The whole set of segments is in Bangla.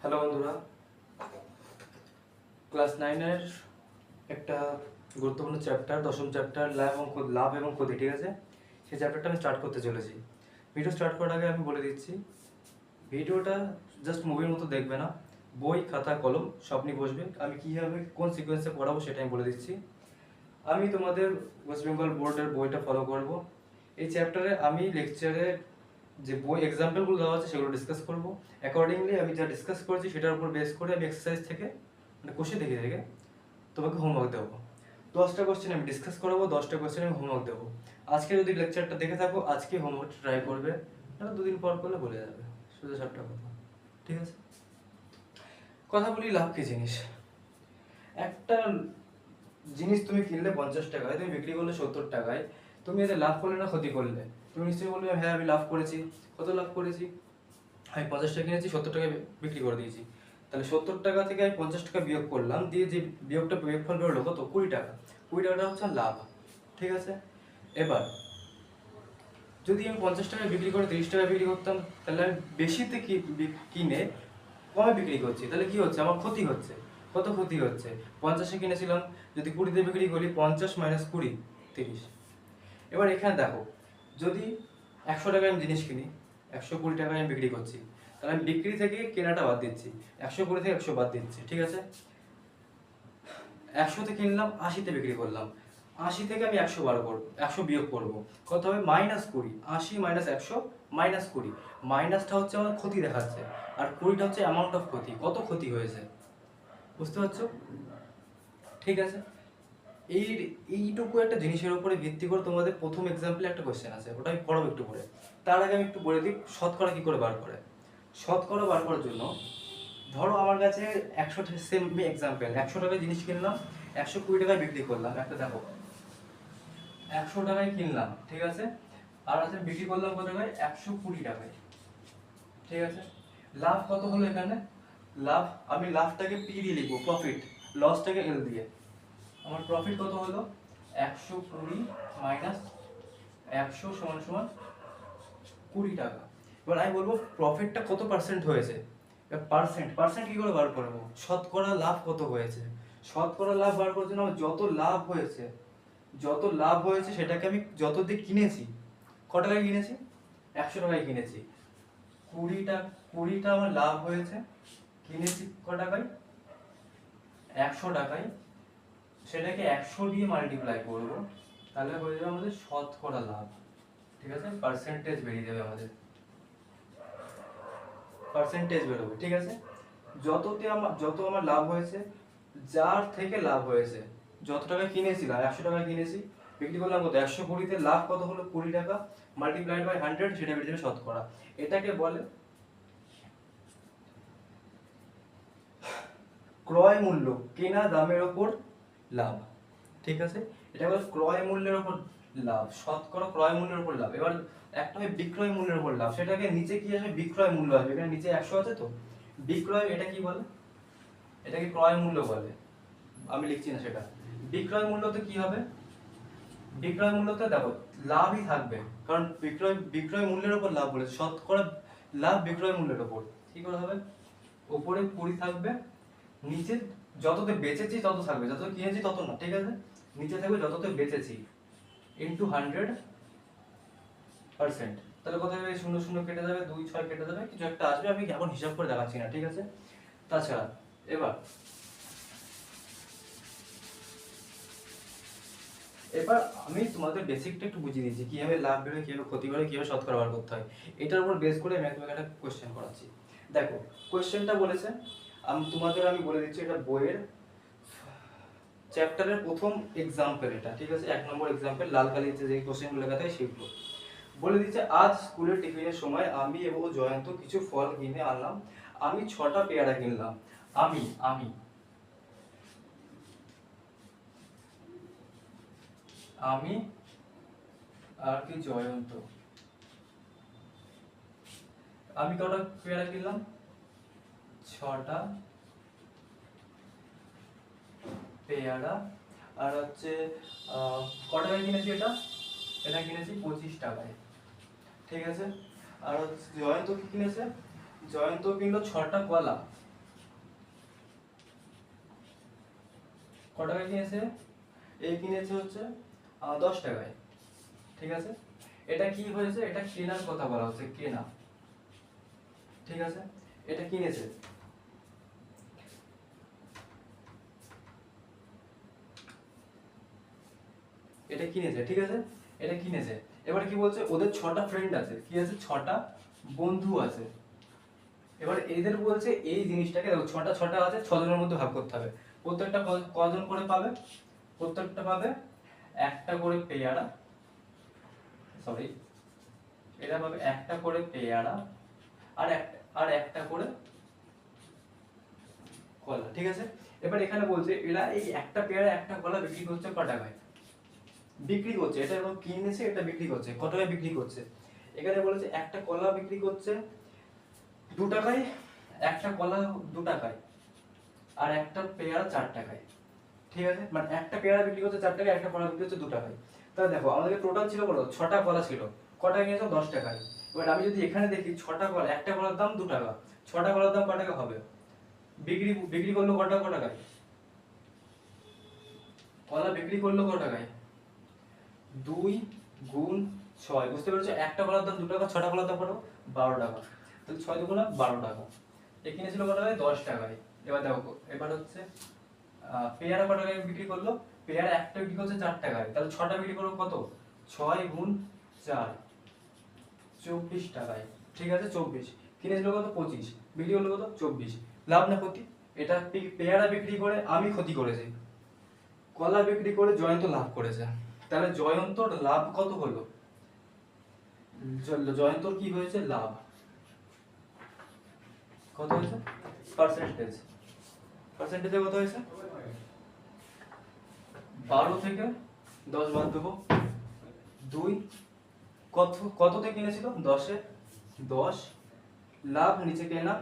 হ্যালো বন্ধুরা, ক্লাস 9-এর একটা গুরুত্বপূর্ণ চ্যাপ্টার, দশম চ্যাপ্টার লাভ এবং ক্ষতি, ঠিক আছে? সেই চ্যাপ্টারটা আমি স্টার্ট করতে চলেছি। ভিডিও স্টার্ট করার আগে আমি বলে দিচ্ছি, ভিডিওটা জাস্ট মুভির মতো দেখবে না, বই খাতা কলম সব নিয়ে বসবে। আমি কীভাবে কোন সিকোয়েন্সে পড়াবো সেটা আমি বলে দিচ্ছি। আমি তোমাদের ওয়েস্ট বেঙ্গল বোর্ডের বইটা ফলো করব। এই চ্যাপ্টারে আমি লেকচারে যে বই এক্সাম্পলগুলো দেওয়া আছে সেগুলো ডিসকাস করব। অ্যাকর্ডিংলি আমি যা ডিসকাস করেছি সেটার উপর বেস করে আমি এক্সারসাইজ থেকে মানে কোশ্চেন দেখে দেখে তোমাকে হোমওয়ার্ক দেবো। 10টা কোশ্চেন আমি ডিসকাস করাবো, 10টা কোশ্চেন আমি হোমওয়ার্ক দেবো। আজকে যদি লেকচারটা দেখে থাকো, আজকে হোমওয়ার্কটা ট্রাই করবে, তাহলে দুদিন পর করলে বলে যাবে। শুধু 7টা কথা, ঠিক আছে? কথা বলি লাভ কি জিনিস। একটা জিনিস তুমি কিনলে 50 টাকায়, তুমি বিক্রি করলে 70 টাকায়, তুমি এতে লাভ করলে না ক্ষতি করলে? তুমি নিশ্চয়ই বলবে হ্যাঁ আমি লাভ করেছি। কত লাভ করেছি? আমি 50 টাকা কিনেছি, 70 টাকায় বিক্রি করে দিয়েছি। তাহলে 70 টাকা থেকে আমি 50 টাকা বিয়োগ করলাম, দিয়ে যে বিয়োগফল বেরোলো কত? 20 টাকা। 20 টাকাটা হচ্ছে লাভ, ঠিক আছে? এবার যদি আমি 50 টাকায় বিক্রি করে 30 টাকায় বিক্রি করতাম, তাহলে আমি বেশিতে কিনে কমে বিক্রি করছি, তাহলে কি হচ্ছে? আমার ক্ষতি হচ্ছে। কত ক্ষতি হচ্ছে? 50-এ কিনেছিলাম, যদি 20-তে বিক্রি করি, 50 মাইনাস 20 30। এবার এখানে দেখো, যদি 100 টাকায় আমি জিনিস কিনি, 120 টাকায় আমি বিক্রি করছি, তাহলে আমি বিক্রি থেকে কেনাটা বাদ দিচ্ছি, 120 থেকে 100 বাদ দিচ্ছি, ঠিক আছে? 100-তে কিনলাম, 80-তে বিক্রি করলাম, 80 থেকে আমি 100 বার করবো, 100 বিয়োগ করবো, কত হবে? -20। 80 মাইনাস 100 -20। মাইনাসটা হচ্ছে আমার ক্ষতি দেখাচ্ছে, আর 20টা হচ্ছে অ্যামাউন্ট অফ ক্ষতি, কত ক্ষতি হয়েছে, বুঝতে পারছো? ঠিক আছে, এইটুকু একটা জিনিসের উপরে ভিত্তি করে তোমাদের প্রথম এক্সাম্পলে একটা কোশ্চেন আছে, ওটা আমি পড়াবো একটু পরে। তার আগে আমি একটু বলে দিই শতকরা কি করে বার করে। শতকরা বার করার জন্য ধরো আমার কাছে 100 সেম এক্সাম্পল, 100 টাকায় জিনিস কিনলাম, 120 টাকায় বিক্রি করলাম। একটা দেখো, 100 টাকায় কিনলাম, ঠিক আছে, আর আছে বিক্রি করলাম কত টাকায়? 120 টাকায়, ঠিক আছে? লাভ কত হলো এখানে? লাভ, আমি লাভটাকে পি দিয়ে লিখবো, প্রফিট, লসটাকে এল দিয়ে। আমার প্রফিট কত হলো? 120 মাইনাস 100 সমান সমান 20 টাকা। এবার আমি বলবো প্রফিটটা কত পার্সেন্ট হয়েছে। পার্সেন্ট কি করে বার করবো? শতকরা লাভ কত হয়েছে। শতকরা লাভ বার করার জন্য আমার যত লাভ হয়েছে সেটাকে আমি যত দিয়ে কিনেছি, ক টাকায় কিনেছি? 100 টাকায় কিনেছি। 20টা আমার লাভ হয়েছে, কিনেছি ক টাকায়? 100 টাকায়। সেটাকে 100 দিয়ে মাল্টিপ্লাই করবো, তাহলে হয়ে যাবে আমাদের শতকরা লাভ, ঠিক আছে? পার্সেন্টেজ বেরিয়ে যাবে আমাদের, পার্সেন্টেজ বেরোবে, ঠিক আছে? যত আমার লাভ হয়েছে, যার থেকে লাভ হয়েছে, যত টাকা কিনেছিলাম, 100 টাকায় কিনেছি, বিক্রি করলাম কত? 120-তে, লাভ কত হলো? 20 টাকা, মাল্টিপ্লাইড বাই 100, সেটা বেরিয়ে যাবে শতকরা। এটাকে বলে ক্রয় মূল্য, কেনা দামের ওপর লাভ, ঠিক আছে? এটা বলে ক্রয় মূল্যের ওপর লাভ, শতকরা ক্রয় মূল্যের উপর লাভ। এবার একটা হয় বিক্রয় মূল্যের উপর লাভ, সেটাকে নিচে কি আসবে? বিক্রয় মূল্য আসবে। এখানে নিচে 100 আছে তো, বিক্রয়, এটা কি বলে? এটাকে ক্রয় মূল্য বলে, আমি লিখছি না সেটা। বিক্রয় মূল্যতে কি হবে? বিক্রয় মূল্যতে দেখো লাভই থাকবে, কারণ বিক্রয় মূল্যের উপর লাভ বলেছে, শতকরা লাভ বিক্রয় মূল্যের উপর। কি করে হবে? উপরে 20 থাকবে, নিচে যততে বেচেছি তত থাকবে, যত কিনেছি তত না, ঠিক আছে? নিচে থাকবে যততে বেচেছি ইনটু 100%। তাহলে কোথায় যাবে? 0 0 কেটে যাবে, 2 6 কেটে যাবে, কিছু একটা আসবে, আমি এখন হিসাব করে দেখাচ্ছি না, ঠিক আছে? তাছাড়া এবার আমি তোমাদের বেসিকটা একটু বুঝিয়ে দিচ্ছি, কিভাবে লাভ বেরোয়, কিভাবে ক্ষতি বেরোয়, কিভাবে শতকরা বার করতে হয়। এটার উপর বেস করে আমি তোমাকে একটা কোশ্চেন করাচ্ছি। দেখো কোশ্চেনটা বলেছে, আমি বলে দিচ্ছি, এটা বইয়ের চ্যাপ্টারের প্রথম এক্সাম্পল এটা, ঠিক আছে? 1 নম্বর এক্সাম্পল, লাল কালিতে যে কোশ্চেনগুলো লেখা থাকে সেগুলো বলে দিচ্ছে। আজ স্কুলের টিফিনের সময় আমি এবং জয়ন্ত কিছু ফল কিনে আনলাম। আমি 6টা পেয়ারা কিনলাম। আমি আমি আমি আর কি জয়ন্ত, আমি কটা পেয়ারা কিনলাম? 6টা পেয়ারা। আর হচ্ছে ক টাকায় কিনেছি এটা কিনেছি 25 টাকায়, ঠিক আছে? আর হচ্ছে জয়ন্ত কি কিনেছে? জয়ন্ত কিনলো 6টা কলা, ক টাকায় কিনেছে? এই কিনেছে হচ্ছে 10 টাকায়, ঠিক আছে। এটা কি হয়েছে? এটা কেনার কথা বলা হচ্ছে, কেনা, ঠিক আছে। এটা কিনেছে, এটা কিনেছে, ঠিক আছে। এটা কিনেছে। এবার কি বলছে? ওদের 6টা ফ্রেন্ড আছে, কি আছে? 6টা বন্ধু আছে। এবার এদের বলছে এই জিনিসটাকে, দেখো 6টা 6টা আছে, 6 জনের মধ্যে ভাগ করতে হবে। প্রত্যেকটা কজন করে পাবে? প্রত্যেকটা পাবে একটা করে পেয়ারা, সরি, এরা পাবে একটা করে পেয়ারা আর একটা করে কলা, ঠিক আছে। এবার এখানে বলছে এরা এই একটা পেয়ারা একটা কলা বিক্রি করছে ক টাকায়? বিক্রি করছে, এটা এবং কিনেছে, এটা বিক্রি করছে কত টাকায় বিক্রি করছে? এখানে বলেছে একটা কলা বিক্রি করছে 2 টাকায়, একটা কলা 2 টাকায়, আর একটা পেয়ারা 4 টাকায়, ঠিক আছে। মানে একটা পেয়ারা বিক্রি করছে 4 টাকায়, একটা কলা বিক্রি হচ্ছে 2 টাকায়। তাহলে দেখো আমাদের টোটাল ছিল কত? 6টা কলা ছিল, ক টাকায় কিনেছে? 10 টাকায়। এবার আমি যদি এখানে দেখি 6টা কলা, একটা কলার দাম 2 টাকা, 6টা কলার দাম ক টাকা হবে? বিক্রি বিক্রি করলো ক টাকায়? কলা বিক্রি করলো ক টাকায়? 2 গুণ 6, বুঝতে পেরেছো? একটা কলার দাম 2 টাকা, 6টা কলার দাম কত? 12 টাকা। তাহলে 6 দুগুণা 12 টাকা। এ কিনেছিল কত টাকায়? 10 টাকায়। এবার দেখো, এবার হচ্ছে পেয়ারা কত টাকায় বিক্রি করলো? পেয়ারা একটা বিক্রি করছে 4 টাকায়, তাহলে 6টা বিক্রি করলো কত? 6 গুণ 4, 24 টাকায়, ঠিক আছে। 24 কিনেছিল কত? 25, বিক্রি করলো কত? 24। লাভ না ক্ষতি? এটা পেয়ারা বিক্রি করে আমি ক্ষতি করেছি, কলা বিক্রি করে জয়ন্ত লাভ করেছে। তাহলে জয়ন্তর লাভ কত হলো? জয়ন্তর কি হয়েছে? লাভ কত হয়েছে? পার্সেন্টেজ, পার্সেন্টেজে কত হয়েছে? 12 থেকে 10 বাদ দেবো, 2, কততে কিনেছিল? 10-এ, 10 লাভ নিচে কেনা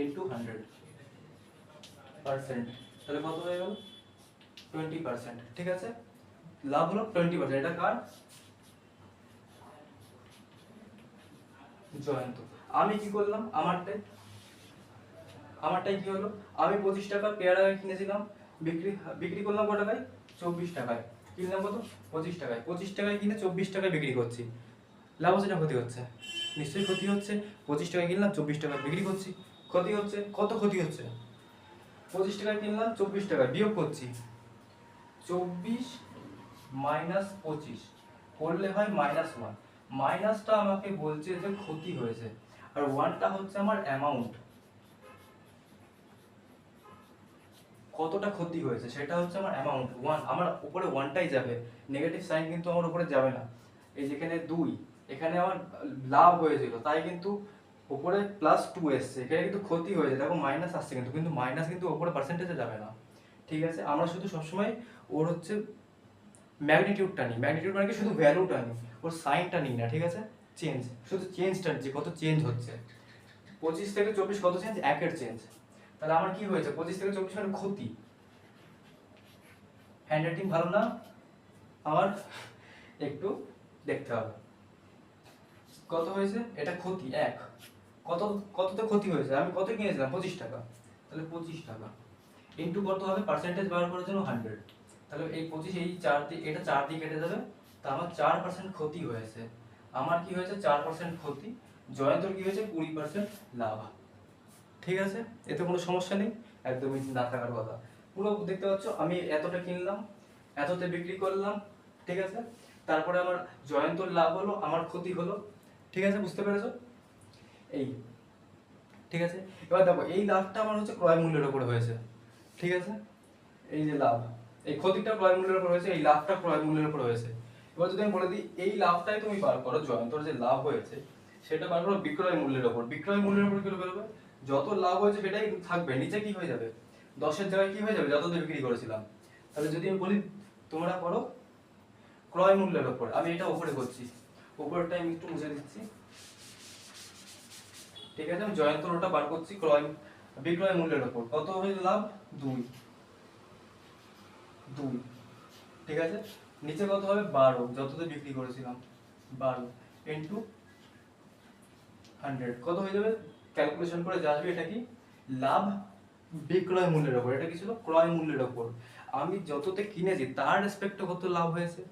ইনটু 100%, তাহলে কত হয়ে গেল? 20%, ঠিক আছে। লাভ হলো 20%, এটা কার? জয়ন্ত। আমি কি করলাম? আমারটাই কি হলো? আমি 25 টাকা পেয়ারা কিনেছিলাম, বিক্রি বিক্রি করলাম কত টাকায়? 24 টাকায়। কিনলাম কত? 25 টাকায়। 25 টাকায় কিনে 24 টাকায় বিক্রি করছি। লাভ হচ্ছে না ক্ষতি হচ্ছে? নিশ্চয়ই ক্ষতি হচ্ছে। 25 টাকায় কিনলাম, 24 টাকায় বিক্রি করছি, ক্ষতি হচ্ছে। কত ক্ষতি হচ্ছে? 25 টাকায় কিনলাম, 24 টাকায় বিয়োগ করছি, 24 মাইনাস 25 করলে হয় -1। মাইনাসটা আমাকে বলছে যে ক্ষতি হয়েছে, আর 1টা হচ্ছে আমার অ্যামাউন্ট, কতটা ক্ষতি হয়েছে সেটা হচ্ছে আমার অ্যামাউন্ট। 1, আমার উপরে 1টাই যাবে, নেগেটিভ সাইন কিন্তু আমার উপরে যাবে না। এই যেখানে 2, এখানে আমার লাভ হয়েছিল, তাই কিন্তু উপরে +2 এসছে, এখানে কিন্তু ক্ষতি হয়েছে, দেখো মাইনাস আসছে, কিন্তু মাইনাস কিন্তু উপরে পার্সেন্টেজে যাবে না, ঠিক আছে। আমরা শুধু সবসময় ওর হচ্ছে ম্যাগনিটিউডটা নিই, ম্যাগনিটিউড মানে কি? শুধু ভ্যালুটা নিই, ওর সাইনটা নিই না, ঠিক আছে। চেঞ্জ, শুধু চেঞ্জটা, যে কত চেঞ্জ হচ্ছে। 25 থেকে 24 কত চেঞ্জ? 1-এর চেঞ্জ। তাহলে আমার কি হয়েছে? 25 থেকে 24 মানে ক্ষতি। হ্যান্ডরাইটিং ভালো না আমার, একটু দেখতে হবে। কত হয়েছে? এটা ক্ষতি 1। কততে ক্ষতি হয়েছে? আমি কত কিনেছিলাম? 25 টাকা, তাহলে 25 টাকা ইনটু কত হবে? পার্সেন্টেজ বার করার জন্য 100, তাহলে এই 25, এই 4 দিয়ে, এটা 4 দিয়ে কেটে যাবে, তা আমার 4% ক্ষতি হয়েছে। আমার কি হয়েছে? 4% ক্ষতি। জয়ন্তর কি হয়েছে? 20% লাভ, ঠিক আছে। এতে কোনো সমস্যা নেই, একদমই না থাকার কথা। পুরো দেখতে পাচ্ছ, আমি এতটা কিনলাম, এততে বিক্রি করলাম, ঠিক আছে। তারপরে আমার জয়ন্তর লাভ হলো, আমার ক্ষতি হলো, ঠিক আছে, বুঝতে পেরেছো? এই, ঠিক আছে। এবার দেখো, এই লাভটা আমার হচ্ছে ক্রয় মূল্যের উপরে হয়েছে, ঠিক আছে। এই যে লাভ, এই ক্ষতিটা ক্রয় মূল্যের উপর হয়েছে, এই লাভটা ক্রয় মূল্যের উপর হয়েছে। এবার যদি আমি বলে দিই এই লাভটাই তুমি বার করো, জয়ন্তর যে লাভ হয়েছে সেটা বার করো বিক্রয় মূল্যের উপর। বিক্রয় মূল্যের উপর কি বেরোবে? যত লাভ হয়েছে সেটাই থাকবে, নিচে কি হয়ে যাবে? 10-এর জায়গায় কি হয়ে যাবে? যত দিয়ে বিক্রি করেছিলাম। তাহলে যদি আমি বলি তোমরা করো ক্রয় মূল্যের উপর, আমি এটা উপরে করছি, উপরেরটা আমি একটু মুছে দিচ্ছি, ঠিক আছে। আমি জয়ন্তর ওটা বার করছি বিক্রয় মূল্যের উপর, কত হয়েছে লাভ? 2, ঠিক আছে। নিচে কত হবে? 12, যততে বিক্রি করেছিলাম 12 ইনটু 100, কত হয়ে যাবে? ক্যালকুলেশন করে যা আসবে, এটা কি? লাভ বিক্রয় মূল্যের উপর। এটা কি ছিল? ক্রয় মূল্যের উপর। আমি যততে কিনেছি তার রেসপেক্টে কত লাভ হয়েছে,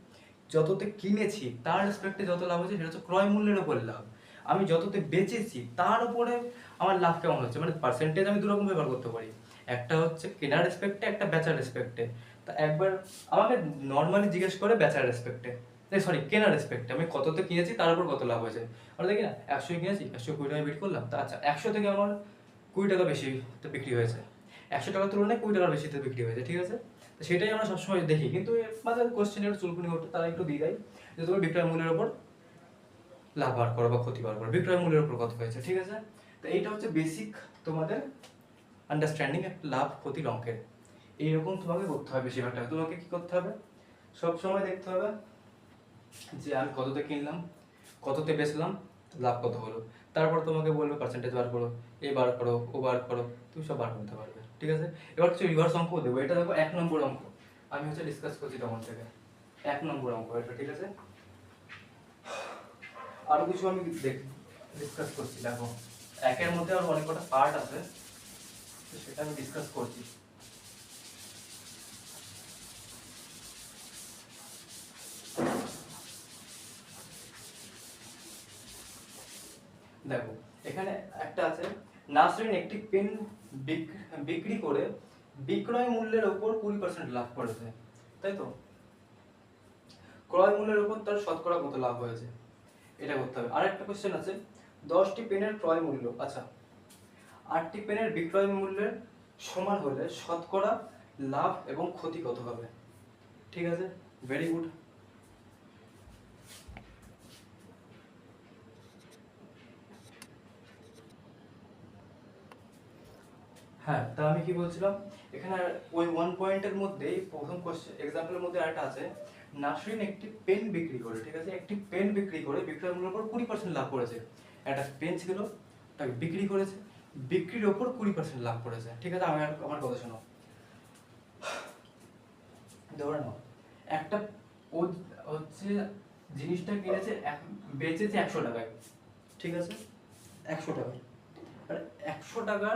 যততে কিনেছি তার রেসপেক্টে যত লাভ হয়েছে সেটা হচ্ছে ক্রয় মূল্যের উপর লাভ। আমি যততে বেচেছি তার উপরে আমার লাভ কেমন হচ্ছে, মানে পার্সেন্টেজ আমি দুরকম ব্যবহার করতে পারি, একটা হচ্ছে কেনার রেসপেক্টে, একটা বেচার রেসপেক্টে। তা একবার আমাকে নর্মালি জিজ্ঞেস করে বেচার রেসপেক্টে, সরি কেনার রেসপেক্টে, আমি কততে কিনেছি তার উপর কত লাভ হয়েছে। আমরা দেখি না 100 কিনেছি, 120 টাকা বিক্রি করলাম, তা আচ্ছা 100 থেকে আমার 20 টাকা বেশি বিক্রি হয়েছে, 100 টাকার তুলনায় 20 টাকার বেশিতে বিক্রি হয়েছে, ঠিক আছে। তো সেটাই আমরা সবসময় দেখি, কিন্তু মাঝে কোশ্চেন একটু চুলকুনি ওঠে, তারা একটু দিয়ে দেয় যে তুমি বিক্রয় মূল্যের উপর লাভ বার করো বা ক্ষতি বার করো, বিক্রয় মূল্যের উপর কত হয়েছে, ঠিক আছে। তো এইটা হচ্ছে বেসিক তোমাদের আন্ডারস্ট্যান্ডিং একটা লাভ ক্ষতির অঙ্কের। এইরকম তোমাকে করতে হবে বেশিরভাগটা। তোমাকে কি করতে হবে, সব সময় দেখতে হবে যে আমি কততে কিনলাম, কততে বেচলাম, লাভ কত হলো। তারপর তোমাকে বলবে পার্সেন্টেজ বার করো, এ বার করো, ও বার করো, তুমি সব বার করতে পারবে, ঠিক আছে। এবার কিছু রিভার্স অঙ্ক দেবো, এটা দেখো 1 নম্বর অঙ্ক, আমি হচ্ছে ডিসকাস করছি তখন থেকে 1 নম্বর অঙ্ক এটা, ঠিক আছে। আরো কিছু আমি ডিসকাস করছি, দেখো একের মধ্যে আরো অনেক কটা পার্ট আছে, তো সেটা আমি ডিসকাস করছি। দেখো এখানে একটা আছে, নাসরিন একটি পেন বিক্রি করে বিক্রয় মূল্যের উপর 20% লাভ করেছে, তাই তো। ক্রয় মূল্যের উপর তার শতকরা কত লাভ হয়েছে, এটা করতে হবে। আরেকটা কোশ্চেন আছে, 10টি পেনের ক্রয় মূল্য, আচ্ছা 8টি পেনের বিক্রয় মূল্যের সমান হলে শতকরা লাভ এবং ক্ষতি কত হবে, ঠিক আছে। Very good. হ্যাঁ, তা আমি কি বলছিলাম, এখানে ওই 1 পয়েন্টের মধ্যেই প্রথম কোশ্চেন এক্সাম্পলের মধ্যে আরেকটা আছে, নাসরিন একটি পেন বিক্রি করে, ঠিক আছে, একটি পেন বিক্রি করে বিক্রয় মূল্যের উপর 20% লাভ করেছে। একটা পেন ছিল, তাকে বিক্রি করেছে, বিক্রির ওপর 20% লাভ করেছে, ঠিক আছে। আমার কথা শোনো, ধরে নাও একটা ও হচ্ছে জিনিসটা কিনেছে বেচেছে 100 টাকায়, ঠিক আছে, 100 টাকায়, আর 100 টাকা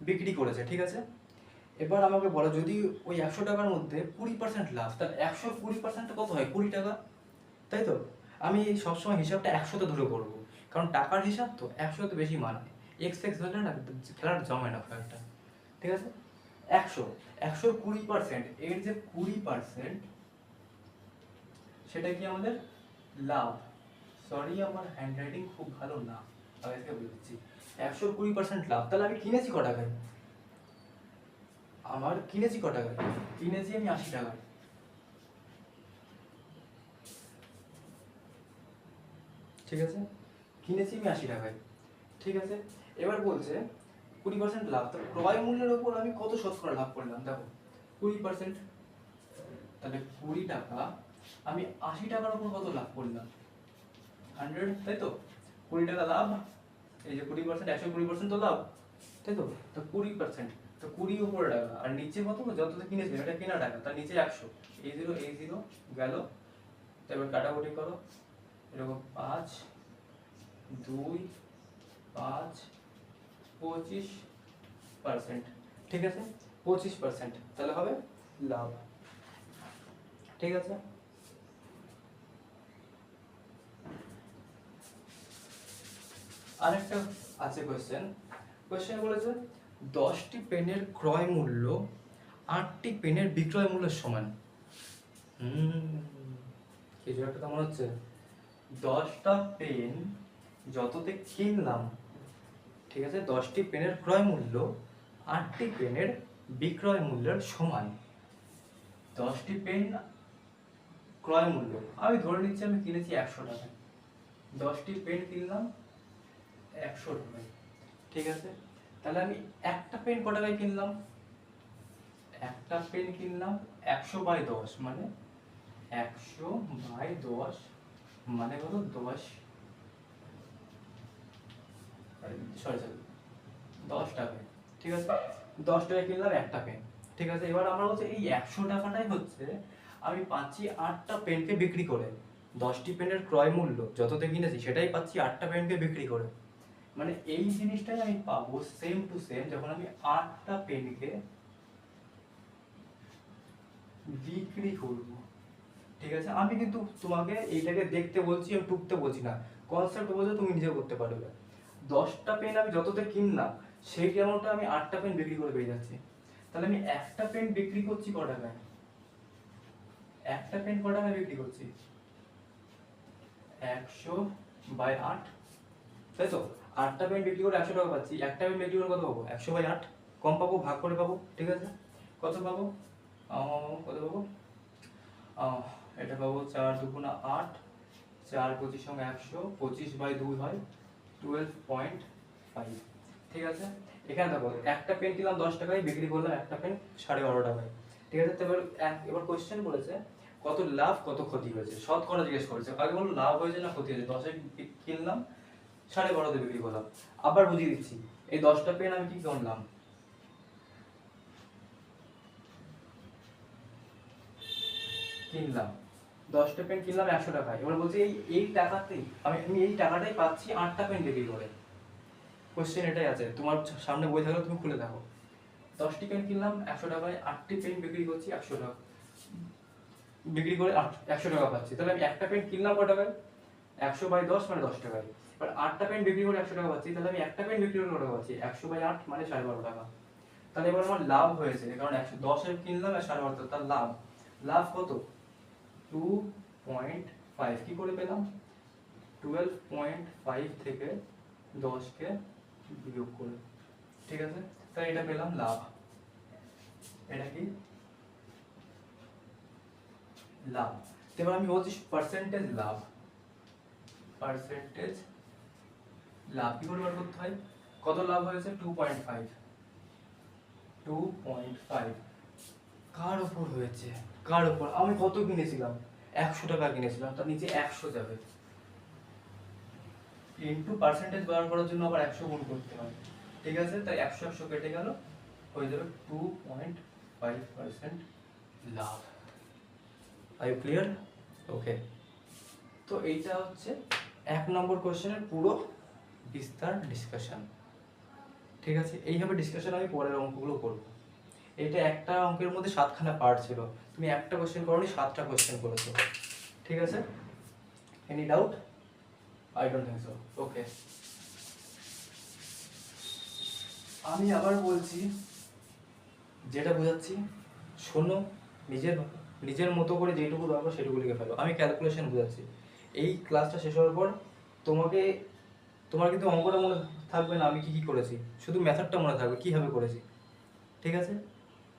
বিক্রি করেছে, ঠিক আছে। এবার আমাকে বলো, যদি ওই 100 টাকার মধ্যে 20% লাভ, তাহলে 120% কত হয়, 20 টাকা, তাই তো। আমি সবসময় হিসাবটা 100তে ধরে করবো, কারণ টাকার হিসাব তো 100তে বেশি মানায়, এক্স এক্স হলে না খেলাটা জমে না একটা, ঠিক আছে। 100 20%, এর যে 20% সেটা কি আমাদের লাভ। সরি আমার হ্যান্ডরাইটিং খুব ভালো না, আগে থেকে বলছি, 120% লাভ, তাহলে আমি কিনেছি ক টাকায়, আমার কিনেছি ক টাকায়, কিনেছি আমি 80 টাকায়, ঠিক আছে, কিনেছি আমি 80 টাকায়, ঠিক আছে। এবার বলছে 20% লাভ, তো ক্রয় মূল্যের উপর আমি কত শতকরা লাভ করলাম, দেখো 20%, তাহলে 20 টাকা, আমি 80 টাকার উপর কত লাভ করলাম, 100, তাই তো। 20 টাকা লাভ, এই যে 20%, 120% তো লাভ, তাই তো। তো 20%, তো 20 উপরে টাকা, আর নিচে কত, যতটা কিনেছি এটা কেনা টাকা, তার নিচে 100, এই জিরো গেল, তারপর কাটাকুটি করো, এরকম 5 2 5 25%, ঠিক আছে, 25%, তাহলে হবে লাভ, ঠিক আছে। আরেকটা আছে কোশ্চেন বলেছে 10টি পেনের ক্রয় মূল্য 8টি পেনের বিক্রয় মূল্যের সমান। কিছু একটা তো মনে হচ্ছে, 10টা পেন যততে কিনলাম, ঠিক আছে, 10টি পেনের ক্রয় মূল্য 8টি পেনের বিক্রয় মূল্যের সমান। 10টি পেন ক্রয় মূল্য, আমি ধরে নিচ্ছি আমি কিনেছি 100 টাকায়, 10টি পেন কিনলাম 100 টাকায়, ঠিক আছে। তাহলে আমি একটা পেন ক টাকায় কিনলাম, একটা পেন কিনলাম 100/10, মানে 100/10 মানে হলো 10, সরি 10 টাকায়, ঠিক আছে, 10 টাকায় কিনলাম একটা পেন, ঠিক আছে। এবার আমরা বলছি এই 100 টাকাটাই হচ্ছে আমি পাচ্ছি 8টা পেনকে বিক্রি করে, 10টি পেনের ক্রয় মূল্য যততে কিনেছি সেটাই পাচ্ছি 8টা পেনকে বিক্রি করে, মানে এই জিনিসটাই আমি পাবো সেম টু সেম যখন আমি 8টা পেনকে বিক্রি করবো, ঠিক আছে। আমি কিন্তু তোমাকে এইটাকে দেখতে বলছি, আমি টুকতে বলছি না, কনসেপ্ট বলছে তুমি নিজে করতে পারবে। 10টা পেন আমি যততে কিনলাম সেই অ্যামাউন্টটা আমি 8টা পেন বিক্রি করে পেয়ে যাচ্ছি। তাহলে আমি একটা পেন বিক্রি করছি ক টাকায়? একটা পেন ক টাকায় বিক্রি করছি? 100/8, তাই তো। 8টা পেন বিক্রি করে 100 টাকা পাচ্ছি, একটা পেন বিক্রি করে কত পাবো? 100/8। কম পাবো, ভাগ করে পাবো, ঠিক আছে। কত পাবো? কত পাবো? এটা পাবো 4 দুগুণা 8, 4 25 সঙ্গে 100, 25/2 হয় 12.5, ঠিক আছে। এখানে দেখো একটা পেন কিনলাম 10 টাকায়, বিক্রি করলাম একটা পেন 12.5 টাকায়, ঠিক আছে। তো এবার কোশ্চেন বলেছে কত লাভ কত ক্ষতি হয়েছে, শতকরা জিজ্ঞেস করেছে। আগে বলো লাভ হয়েছে না ক্ষতি হয়েছে। 10-এ কিনলাম, 12.5-তে বিক্রি করলাম। আবার বুঝিয়ে দিচ্ছি, এই 10টা পেন আমি কি করলাম? কিনলাম 10টা পেন কিনলাম 100 টাকায়। এবার বলছি এই টাকাতেই আমি এই টাকাটাই পাচ্ছি 8টা পেন বিক্রি করে। কোশ্চেন এটাই আছে, তোমার সামনে বই থাকলে তুমি খুলে দেখো। 10টি পেন কিনলাম 100 টাকায়, 8টি পেন বিক্রি করছি 100 টাকা, বিক্রি করে 100 টাকা পাচ্ছি। তাহলে আমি একটা পেন কিনলাম কত টাকায়? 100/10 মানে 10 টাকায়। এবার 8টা পেন বিক্রি করে 100 টাকা পাচ্ছি, তাহলে আমি একটা পেন বিক্রি করে কত টাকা পাচ্ছি? 100/8 মানে 12.5 টাকা। তাহলে এবার আমার লাভ হয়েছে, কারণ 110 কিনলাম আর 12.5, তার লাভ, লাভ কত? 2.5। কি করে পেলাম? 12.5 থেকে 10কে বিয়োগ করে, ঠিক আছে। তাই এটা পেলাম লাভ। এটা কি লাভ? এবার আমি বলছি পার্সেন্টেজ লাভ, পার্সেন্টেজ লাভ কি করে বার করতে হয়? কত লাভ হয়েছে? 2.5, 2.5 কার উপর হয়েছে? কার উপর? আমি কত কিনেছিলাম? 100 টাকা কিনেছিলাম, তার নিচে 100 যাবে, ইনটু পার্সেন্টেজ বার করার জন্য আবার 100 গুণ করতে হয়, ঠিক আছে। তাই 100 কেটে গেল, হয়ে যাবে 2.5% লাভ। Are you clear? ওকে। তো এইটা হচ্ছে 1 নম্বর কোশ্চেনের পুরো বিস্তার ডিসকাশন, ঠিক আছে। এইভাবে ডিসকাশন আমি পরের অঙ্কগুলো করব। এটা একটা অঙ্কের মধ্যে 7খানা পার্ট ছিল, তুমি একটা কোশ্চেন করোনি, 7টা কোশ্চেন করেছো, ঠিক আছে। Any doubt? I don't think so. Okay, আমি আবার বলছি, যেটা বোঝাচ্ছি শোনো, নিজের নিজের মতো করে যেটুকু দরকার সেটুকু লিখে ফেলো। আমি ক্যালকুলেশন বোঝাচ্ছি। এই ক্লাসটা শেষ হওয়ার পর তোমাকে, তোমার কিন্তু অঙ্কটা মনে থাকবে না আমি কি কি করেছি, শুধু মেথডটা মনে থাকবে কিভাবে করেছি, ঠিক আছে।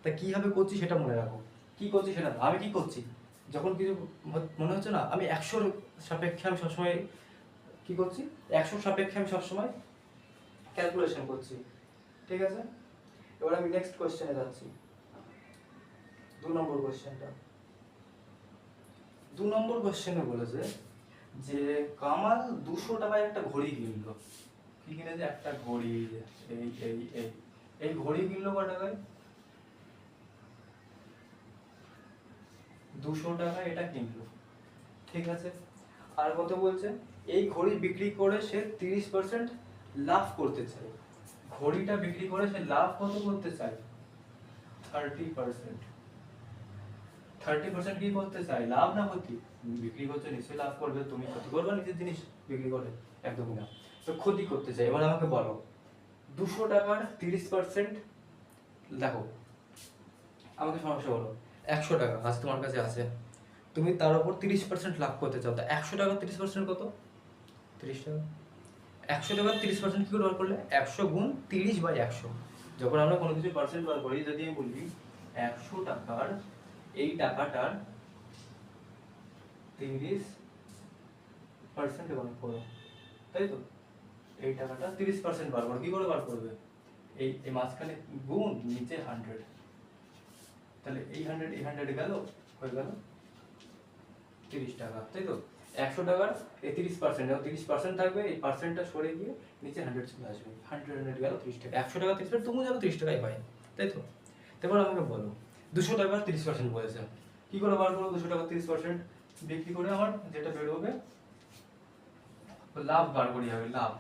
তা কিভাবে করছি সেটা মনে রাখো, কি করছি সেটা না। আমি কি করছি, যখন কিছু মনে হচ্ছে না, আমি 100-র সাপেক্ষে আমি সবসময় কি করছি, 100-র সাপেক্ষে আমি সবসময় ক্যালকুলেশন করছি, ঠিক আছে। এবার আমি নেক্সট কোশ্চেনে যাচ্ছি, 2 নম্বর কোশ্চেনটা। 2 নম্বর কোশ্চেনে বলেছে যে কামাল 200 টাকায় একটা ঘড়ি কিনলো। কি কিনেছে? একটা ঘড়ি। এই এই এই এই ঘড়ি কিনলো কত টাকায়? 200 টাকায় এটা কিনলো, ঠিক আছে। আর কত বলছে? এই ঘড়ি বিক্রি করে সে 30% লাভ করতে চায়। ঘড়িটা বিক্রি করে সে লাভ কত করতে চায়? 30%। 30% কি করতে চাই? লাভ না ক্ষতি? বিক্রি করছে নিশ্চয়ই লাভ করবে, তুমি ক্ষতি করবে নিজের জিনিস বিক্রি করে? একদমই না। তো ক্ষতি করতে চাই। এবার আমাকে বলো 200 টাকার 30%, দেখো আমাকে সমস্যা বলো, 100 টাকা আজ তোমার কাছে আছে, তুমি তার উপর 30% লাভ করতে চাও, তা 100 টাকার 30% কত? 30 টাকা। 100 টাকার 30% কি করে বার করলে? 100 গুণ 30/100। যখন আমরা কোনো কিছু পার্সেন্ট বার করি, যদি আমি বলি 100 টাকার এই টাকাটার 30% বার করো, তাই তো। এই টাকাটা 30% বার করো, কি করে বার করবে? এই এই মাঝখানে গুণ, নিচে 100, তাহলে এই 100 এই 100 গেল, হয়ে গেল 30 টাকা, তাই তো। 100 টাকার এই 30%, যখন 30% থাকবে এই পার্সেন্টটা সরে গিয়ে নিচে 100 চলে আসবে, 100 গেল 30 টাকা। 100 টাকা 30%, তুমি যেন 30 টাকাই পাই, তাই তো। তারপর আমাকে বলো 200 টাকার 30% বলেছে, কি করে বার করবো? 200 টাকার 30% বিক্রি করে আমার যেটা বেরোবে, লাভ বার করি হবে। লাভ,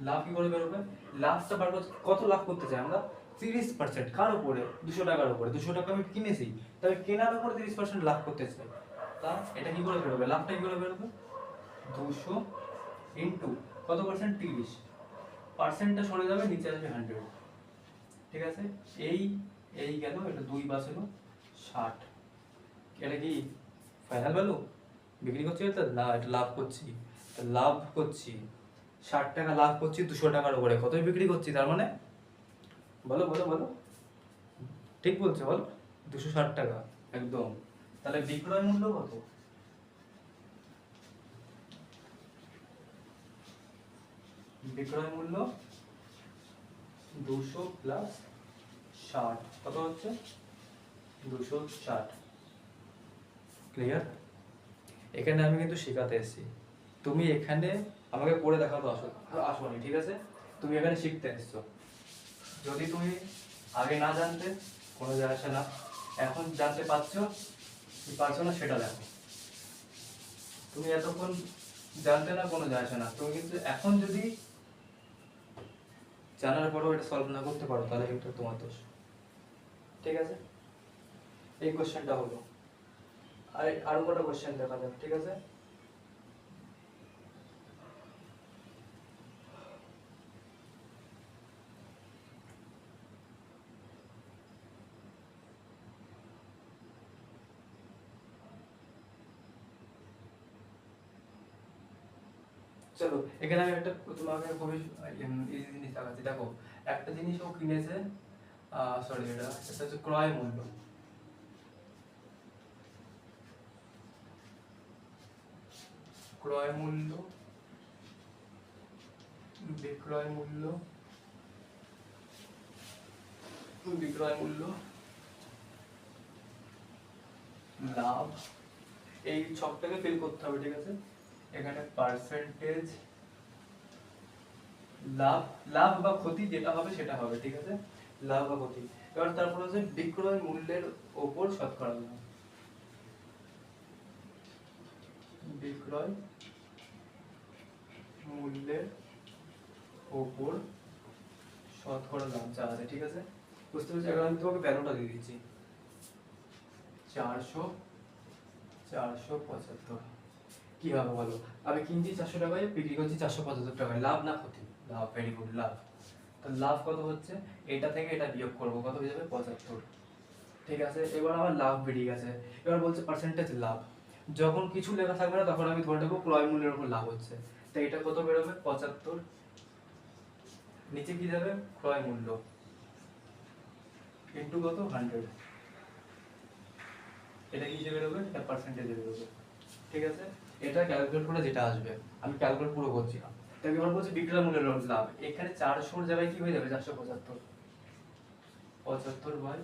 লাভ কি করে বেরোবে? লাভটা বার করতে, কত লাভ করতে চাই আমরা? 30%। কার উপরে? 200 টাকার উপরে। 200 টাকা আমি কিনেছি, তবে কেনার উপরে 30% লাভ করতে চাই। তা এটা কি করে বেরোবে? লাভটা কি করে বেরোবে? 200 ইন্টু কত পার্সেন্ট? 30। পার্সেন্টটা সরে যাবে, নিচে আসবে 100। ঠিক আছে, এই এই গেল, এটা 2 বাস হলো 60। এটা কি ফাইনাল ভ্যালু? বিক্রি করছি তো না, এটা লাভ করছি। লাভ করছি 60 টাকা লাভ করছি 200 টাকার উপরে। কতই বিক্রি করছি তার মানে? বলো বলো বলো, ঠিক বলছো বলো? 260 টাকা একদম। তাহলে বিক্রয় মূল্য কত? বিক্রয় মূল্য 200 প্লাস 60 কত হচ্ছে? 260। ক্লিয়ার? এখানে আমি কিন্তু শেখাতে এসেছি, তুমি এখানে আমাকে করে দেখাতে আসোনি, ঠিক আছে? তুমি এখানে শিখতে এসছো। যদি তুমি আগে না জানতে, কোনো যায় আসে না। এখন জানতে পারছো কি পারছো না সেটা দেখো। তুমি এতক্ষণ জানতে না, কোনো যায় আসে না। তুমি কিন্তু এখন যদি জানার পরেও এটা সলভ না করতে পারো, তাহলে এটা তোমার দোষ। ঠিক আছে, এই কোশ্চেনটা হলো। আর আরো কটা কোশ্চেন দেখা যাক, ঠিক আছে? চলো, এখানে আমি একটা তোমাকে খুবই ইজি জিনিস দেখাচ্ছি। দেখো, একটা জিনিস ও কিনেছে, সরি, এটা হচ্ছে ক্রয় মূল্য। ক্রয় মূল্য, বিক্রয় মূল্য, বিক্রয় মূল্য, লাভ, এই ছকটাকে ফিল করতে হবে, ঠিক আছে? এখানে পার্সেন্টেজ, লাভ, লাভ বা ক্ষতি যেটা হবে সেটা হবে, ঠিক আছে? লাভ বা ক্ষতি। এবার তারপর হচ্ছে বিক্রয় মূল্যের ওপর শতকরা লাভ। বিক্রয় মূল্যের ওপর শতকরা লাভ যা আছে, ঠিক আছে? বুঝতে পেরেছি? এখন আমি তোমাকে ভ্যালুটা দিয়ে দিচ্ছি, 475। কি হবে বলো? আমি কিনছি 400 টাকায়, বিক্রি করছি 475 টাকায়। লাভ না ক্ষতি? লাভ, ভেরি গুড, লাভ। তো লাভ কত হচ্ছে? এটা থেকে এটা বিয়োগ করবো, কত হয়ে যাবে? 75। ঠিক আছে, এবার আমার লাভ বেরিয়ে গেছে। এবার বলছে পার্সেন্টেজ লাভ। যখন কিছু লেখা থাকবে না, তখন আমি ধরে নেবো ক্রয় মূল্যের উপর লাভ হচ্ছে। তো এটা কত বেরোবে? 75। নিচে কি যাবে? ক্রয় মূল্য ইন্টু কত? 100। এটা কি হিসেবে বেরোবে? এটা পার্সেন্টেজে বেরোবে। ঠিক আছে, এটা ক্যালকুলেট করে যেটা আসবে, আমি ক্যালকুলেট পুরো করছি না। তাই এবার বলছি বিক্রয় মূল্যের লাভ। এখানে 400 জায়গায় কি হয়ে যাবে? 475। 75 by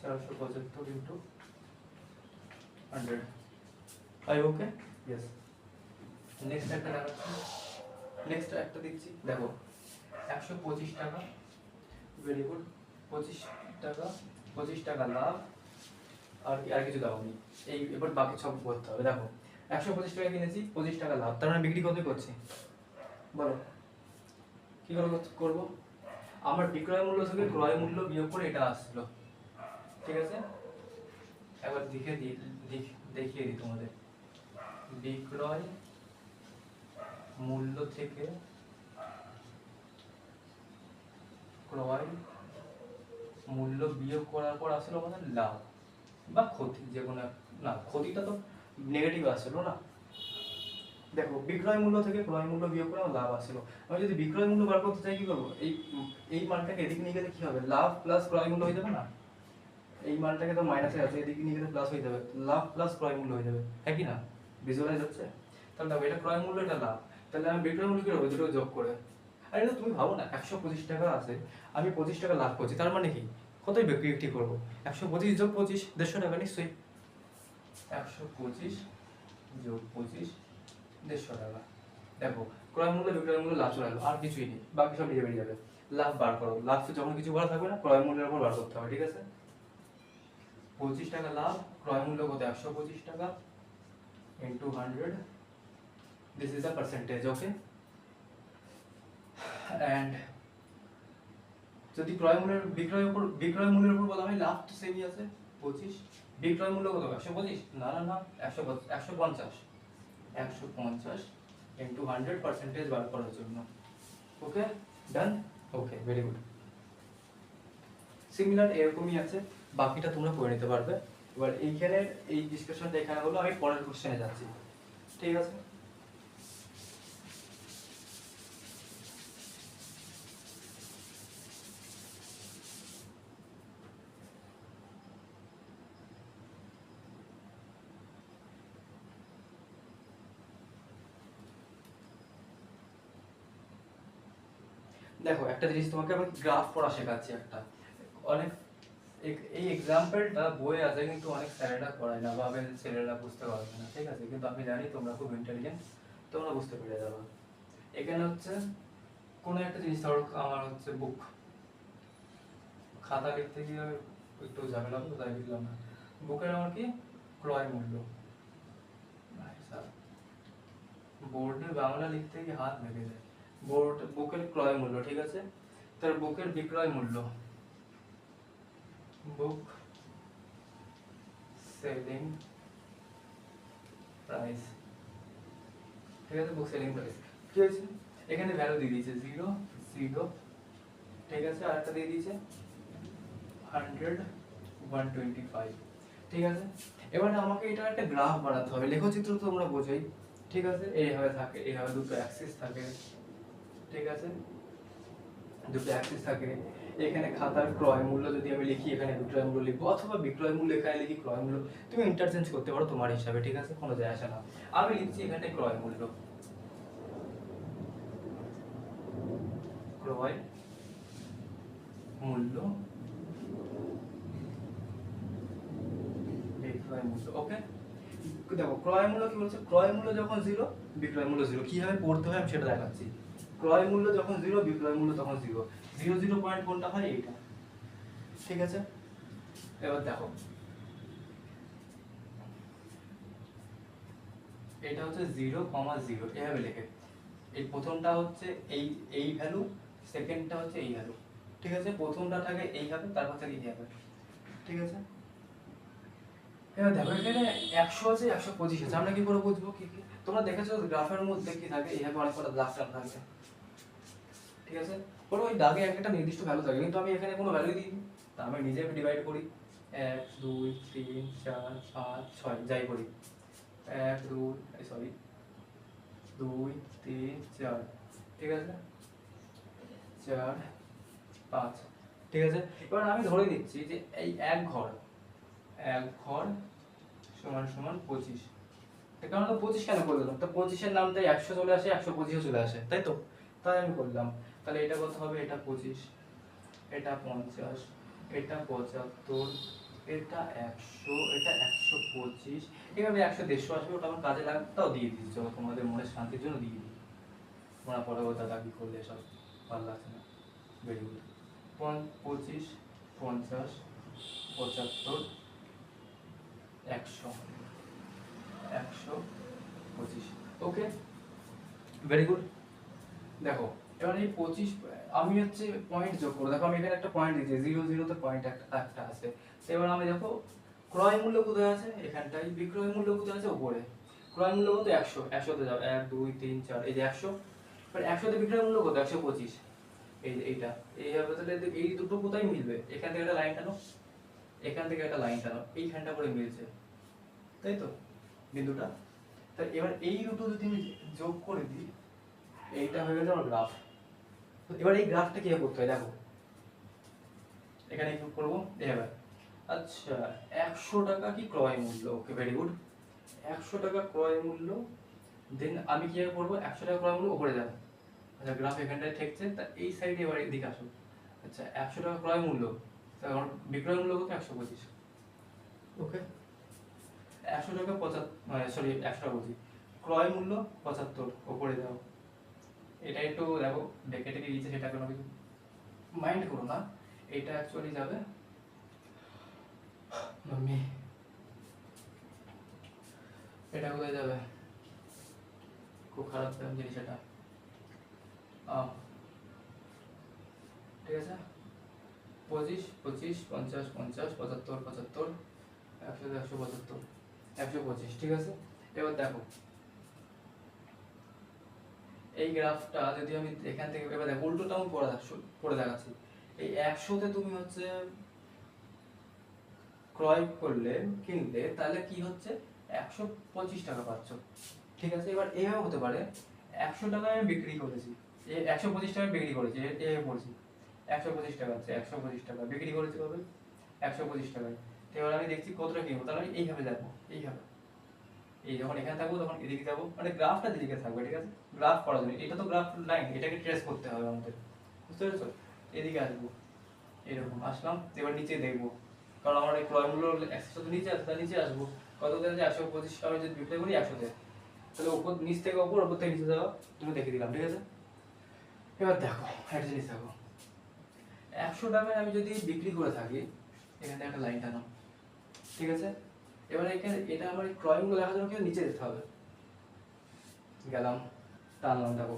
475 into 100। I okay? Yes. Next একটা দেখাচ্ছি, নেক্সট একটা দিচ্ছি। দেখো, 125 টাকা, ভেরি গুড। 25 টাকা, 25 টাকা লাভ। আর আর কিছু দাওনি, এই এবার বাকি সব করতে হবে। দেখো, 125 টাকা কিনেছি, 25 টাকা লাভ, তার মানে বিক্রি কত করছি বলো? কি করে করবো? আমার বিক্রয় মূল্য থেকে ক্রয় মূল্য বিয়োগ করে এটা আসলো, ঠিক আছে? একবার দেখিয়ে দিই তোমাদের। বিক্রয় মূল্য থেকে ক্রয় মূল্য বিয়োগ করার পর আসলো আমাদের লাভ বা ক্ষতি, যে কোনো না, ক্ষতিটা তো নেগেটিভ আসলো না। দেখো, বিক্রয় মূল্য থেকে ক্রয় মূল্য বিয়োগ করে আমার লাভ আসলো। আমি যদি বিক্রয় মূল্য বার করতে চাই, কি করবো? এই মানটাকে এদিকে নিয়ে গেলে কি হবে? লাভ প্লাস ক্রয় মূল্য হয়ে যাবে না? এই মানটাকে তো মাইনাসে আছে, এদিকে নিয়ে গেলে প্লাস হয়ে যাবে, লাভ প্লাস ক্রয় মূল্য হয়ে যাবে, হ্যাঁ কি না? ভিজুয়ালাইজ হচ্ছে? তাহলে দেখো, এটা ক্রয় মূল্য, এটা লাভ। তাহলে আমি বিক্রয় মূল্য কি করবো? দুটো যোগ করে। আর এটা তুমি ভাবো না, 125 টাকা আছে, আমি 25 টাকা লাভ করছি, তার মানে কি? কতই বিক্রি করবো? 125 যোগ 25, 150 টাকা নিশ্চয়ই। 125 যোগ 25, 150 টাকা। দেখো, ক্রয় মূল্য, বিক্রয় মূল্য, লাভ চলে এলো, আর কিছুই নেই, বাকি সব নিজে বেরিয়ে যাবে। লাভ বার করো, লাভ যখন কিছু করা থাকবে না, ক্রয় মূল্যের উপর বার করতে হবে, ঠিক আছে? 25 টাকা লাভ, ক্রয় মূল্য কত? 125 টাকা into 100, this is the percentage, okay? And যদি বিক্রয় মূল্যের উপর বলা হয় লাভ তো সেমই আছে 25, বিক্রয় মূল্য কত 125, না না না 150 ইন্টু 100% বার করার জন্য। ওকে ডান, ওকে ভেরি গুড। সিমিলার এরকমই আছে, বাকিটা তোমরা করে নিতে পারবে। এবার এইখানে এই ডিসকাশনটা এখানে হলো, আমি পরের কোশ্চেনে যাচ্ছি, ঠিক আছে? দেখো একটা জিনিস তোমাকে আমি গ্রাফ পড়া শেখাচ্ছি একটা, অনেক এই এক্সাম্পলটা বইয়ে আছে কিন্তু অনেক স্যারেরা করায় না, ভাবে ছেলেরা বুঝতে পারবে না, ঠিক আছে? কিন্তু আমি জানি তোমরা খুব ইন্টেলিজেন্ট, তোমরা বুঝতে পেরে যাবে। এখানে হচ্ছে কোনো একটা জিনিস, ধরো আমার হচ্ছে বুক, খাতা লিখতে গিয়ে একটু ঝামেলা হতো তাই লিখলাম না। বুকের আমার কি ক্রয় মূল্য, বোর্ডে বাংলা লিখতে গিয়ে হাত লেগে যায়। বুকের ক্রয় মূল্য, ঠিক আছে? তার বুকের বিক্রয় মূল্য, বুক সেলিং প্রাইস, ঠিক আছে? বুক সেলিং প্রাইস কি হয়েছে, এখানে ভ্যালু দিয়ে দিয়েছে 0 0, ঠিক আছে? আর একটা দিয়ে দিয়েছে 100 125, ঠিক আছে? এবারে আমাকে এটা একটা গ্রাফ বানাতে হবে, লেখচিত্র তো তোমরা বোঝোই, ঠিক আছে? এইভাবে থাকে, এইভাবে দুটো অ্যাক্সিস থাকে, ঠিক আছে? দুটো অ্যাক্সিস থাকে। এখানে খাতার ক্রয় মূল্য যদি আমি লিখি, এখানে বিক্রয় মূল্য লিখবো, অথবা বিক্রয় মূল্য এখানে লিখি ক্রয় মূল্য, তুমি ইন্টারচেঞ্জ করতে পারো তোমার হিসাবে, ঠিক আছে? কোনো যায় আসে না। আমি লিখছি এখানে ক্রয় মূল্য, ক্রয় মূল্য, বিক্রয় মূল্য, ওকে? দেখো ক্রয় মূল্য কি বলছে, ক্রয় মূল্য যখন 0 বিক্রয় মূল্য 0, কিভাবে পড়তে হয় আমি সেটা দেখাচ্ছি। ক্রয় মূল্য যখন 0 বিক্রয় মূল্য তখন 0, 0 0 পয়েন্ট কোনটা হয়, এইটা, ঠিক আছে? এবার দেখো এটা হচ্ছে 0, 0 এভাবে লেখে, এই প্রথমটা হচ্ছে এই ভ্যালু, সেকেন্ডটা হচ্ছে এই ভ্যালু, ঠিক আছে? প্রথমটা থাকে এইভাবে, তারপর থাকে এইভাবে, ঠিক আছে? এবার দেখো এখানে 100 আছে, 125 আছে, আমরা কি করে বুঝবো কি কি? তোমরা দেখেছো গ্রাফের মধ্যে কি থাকে, এইভাবে অনেক কটা দাগ টান থাকে, ঠিক আছে? পরে ওই দাগে একটা নির্দিষ্ট ভ্যালু থাকে, কিন্তু আমি এখানে কোনো ভ্যালু দিইনি, তা আমি নিজে ডিভাইড করি 1 2 3 4 5 6 যাই করি 1 2 সরি 2 3 4, ঠিক আছে? 4 5, ঠিক আছে? এবার আমি ধরে নিচ্ছি যে এই এক ঘর সমান সমান 25, কারণ তো 25 কেন করে দিলাম, তো 25 এর নামটাই 100 চলে আসে, 125 চলে আসে, তাই তো? তাই আমি করলাম। তাহলে এটা কত হবে, এটা 25, এটা 50, এটা 75, এটা 100, এটা 125, এভাবে 100 150 আসবে, ওটা আমার কাজে লাগবে, তাও দিয়ে দিচ্ছি, চলো তোমাদের মনের শান্তির জন্য দিয়ে দিই। তোমরা পরে ও দাদা কি করলে সব ভালো লাগছে না, very good. 25 50 75 100 125, okay very good. দেখো এবার এই 25 আমি হচ্ছে পয়েন্ট যোগ করব, দেখো আমি এখানে একটা পয়েন্ট দিয়েছি 0 0 তে পয়েন্ট একটা আছে। এবার আমি দেখো ক্রয় মূল্য কোথায় আছে, এখানটাই। বিক্রয় মূল্য কোথায় আছে, উপরে। ক্রয় মূল্য কত, 100, 100 তে যাও 1 2 3 4, এই যে 100, এবার 100 তে বিক্রয় মূল্য কত, 125, এই যে এইটা এইভাবে। তাহলে এই দুটো কোথায় মিলবে, এখান থেকে একটা লাইন টানো, এখান থেকে একটা লাইন টানো, এইখানটা করে মিলছে, তাই তো বিন্দুটা? তাই এবার এই দুটো যদি আমি যোগ করে দিই, এইটা হয়ে গেছে আমার গ্রাফ। এবার এই গ্রাফটা কিভাবে করতে হয় দেখো, এখানে কি করবো এবার, আচ্ছা 100 টাকা কি ক্রয় মূল্য, ওকে ভেরি গুড। 100 টাকা ক্রয় মূল্য, দেন আমি কিভাবে করবো, 100 টাকা ক্রয় মূল্য উপরে যাবে, আচ্ছা গ্রাফ এখানটায় ঠেকছে, তা এই সাইডে এবার এদিকে আসো। আচ্ছা 100 টাকা ক্রয় মূল্য, তাহলে বিক্রয় মূল্য কত, 125, ওকে? 100 টাকা 75, সরি 100 টাকা বলছি, ক্রয় মূল্য 75, উপরে যাও। এটা একটু দেখো ডেকে ডেকে দিয়েছে, সেটা কোনো কিছু মাইন্ড করো না, এটা অ্যাকচুয়ালি যাবে মাম্মি, এটা কোথায় যাবে, খুব খারাপ জিনিস এটা, ঠিক আছে? 25 25 50 50 75 75 100 175 125, ঠিক আছে। এবার দেখো এই গ্রাফটা যদি আমি এখান থেকে এবার দেখো উল্টোটা আমি পড়ে দেখাচ্ছি। এই 100তে তুমি হচ্ছে ক্রয় করলে কিনলে তাহলে কি হচ্ছে 125 টাকা পাচ্ছ, ঠিক আছে। এবার এভাবে হতে পারে 100 টাকায় আমি বিক্রি করেছি, 125 টাকায় বিক্রি করেছি, এভাবে বলছি 125 টাকা আছে, 125 টাকা বিক্রি করেছি কত, 125 টাকায়। তো এবার আমি দেখছি কতটা কিনবো, তাহলে আমি এইভাবে যাবো, এইভাবে এই যখন এখানে থাকবো তখন এদিকে যাবো, মানে গ্রাফটা যেদিকে থাকবে, ঠিক আছে। গ্রাফ করার জন্য এটা তো গ্রাফ লাইন, এটাকে ট্রেস করতে হবে আমাদের, বুঝতে পেরেছো। এদিকে আসবো, এরকম আসলাম, এবার নিচে দেখবো, কারণ আমার এই ক্রয় মূল্য 100 তো নিচে আছে, তার নিচে আসবো কত দেওয়া যায়, 125 টাকা যদি বিক্রি করি 100-তে, তাহলে উপর নিচ থেকে উপর, উপর থেকে নিচে যাওয়া তুমি দেখিয়ে দিলাম, ঠিক আছে। এবার দেখো একটা জিনিস দেখো, 100 টাকায় আমি যদি বিক্রি করে থাকি, এখানে একটা লাইন টানাম, ঠিক আছে। এবার এখানে এটা আমার ক্রয় মূল্য দেখার জন্য নিচে যেতে হবে, গেলাম টানলাম, দেখো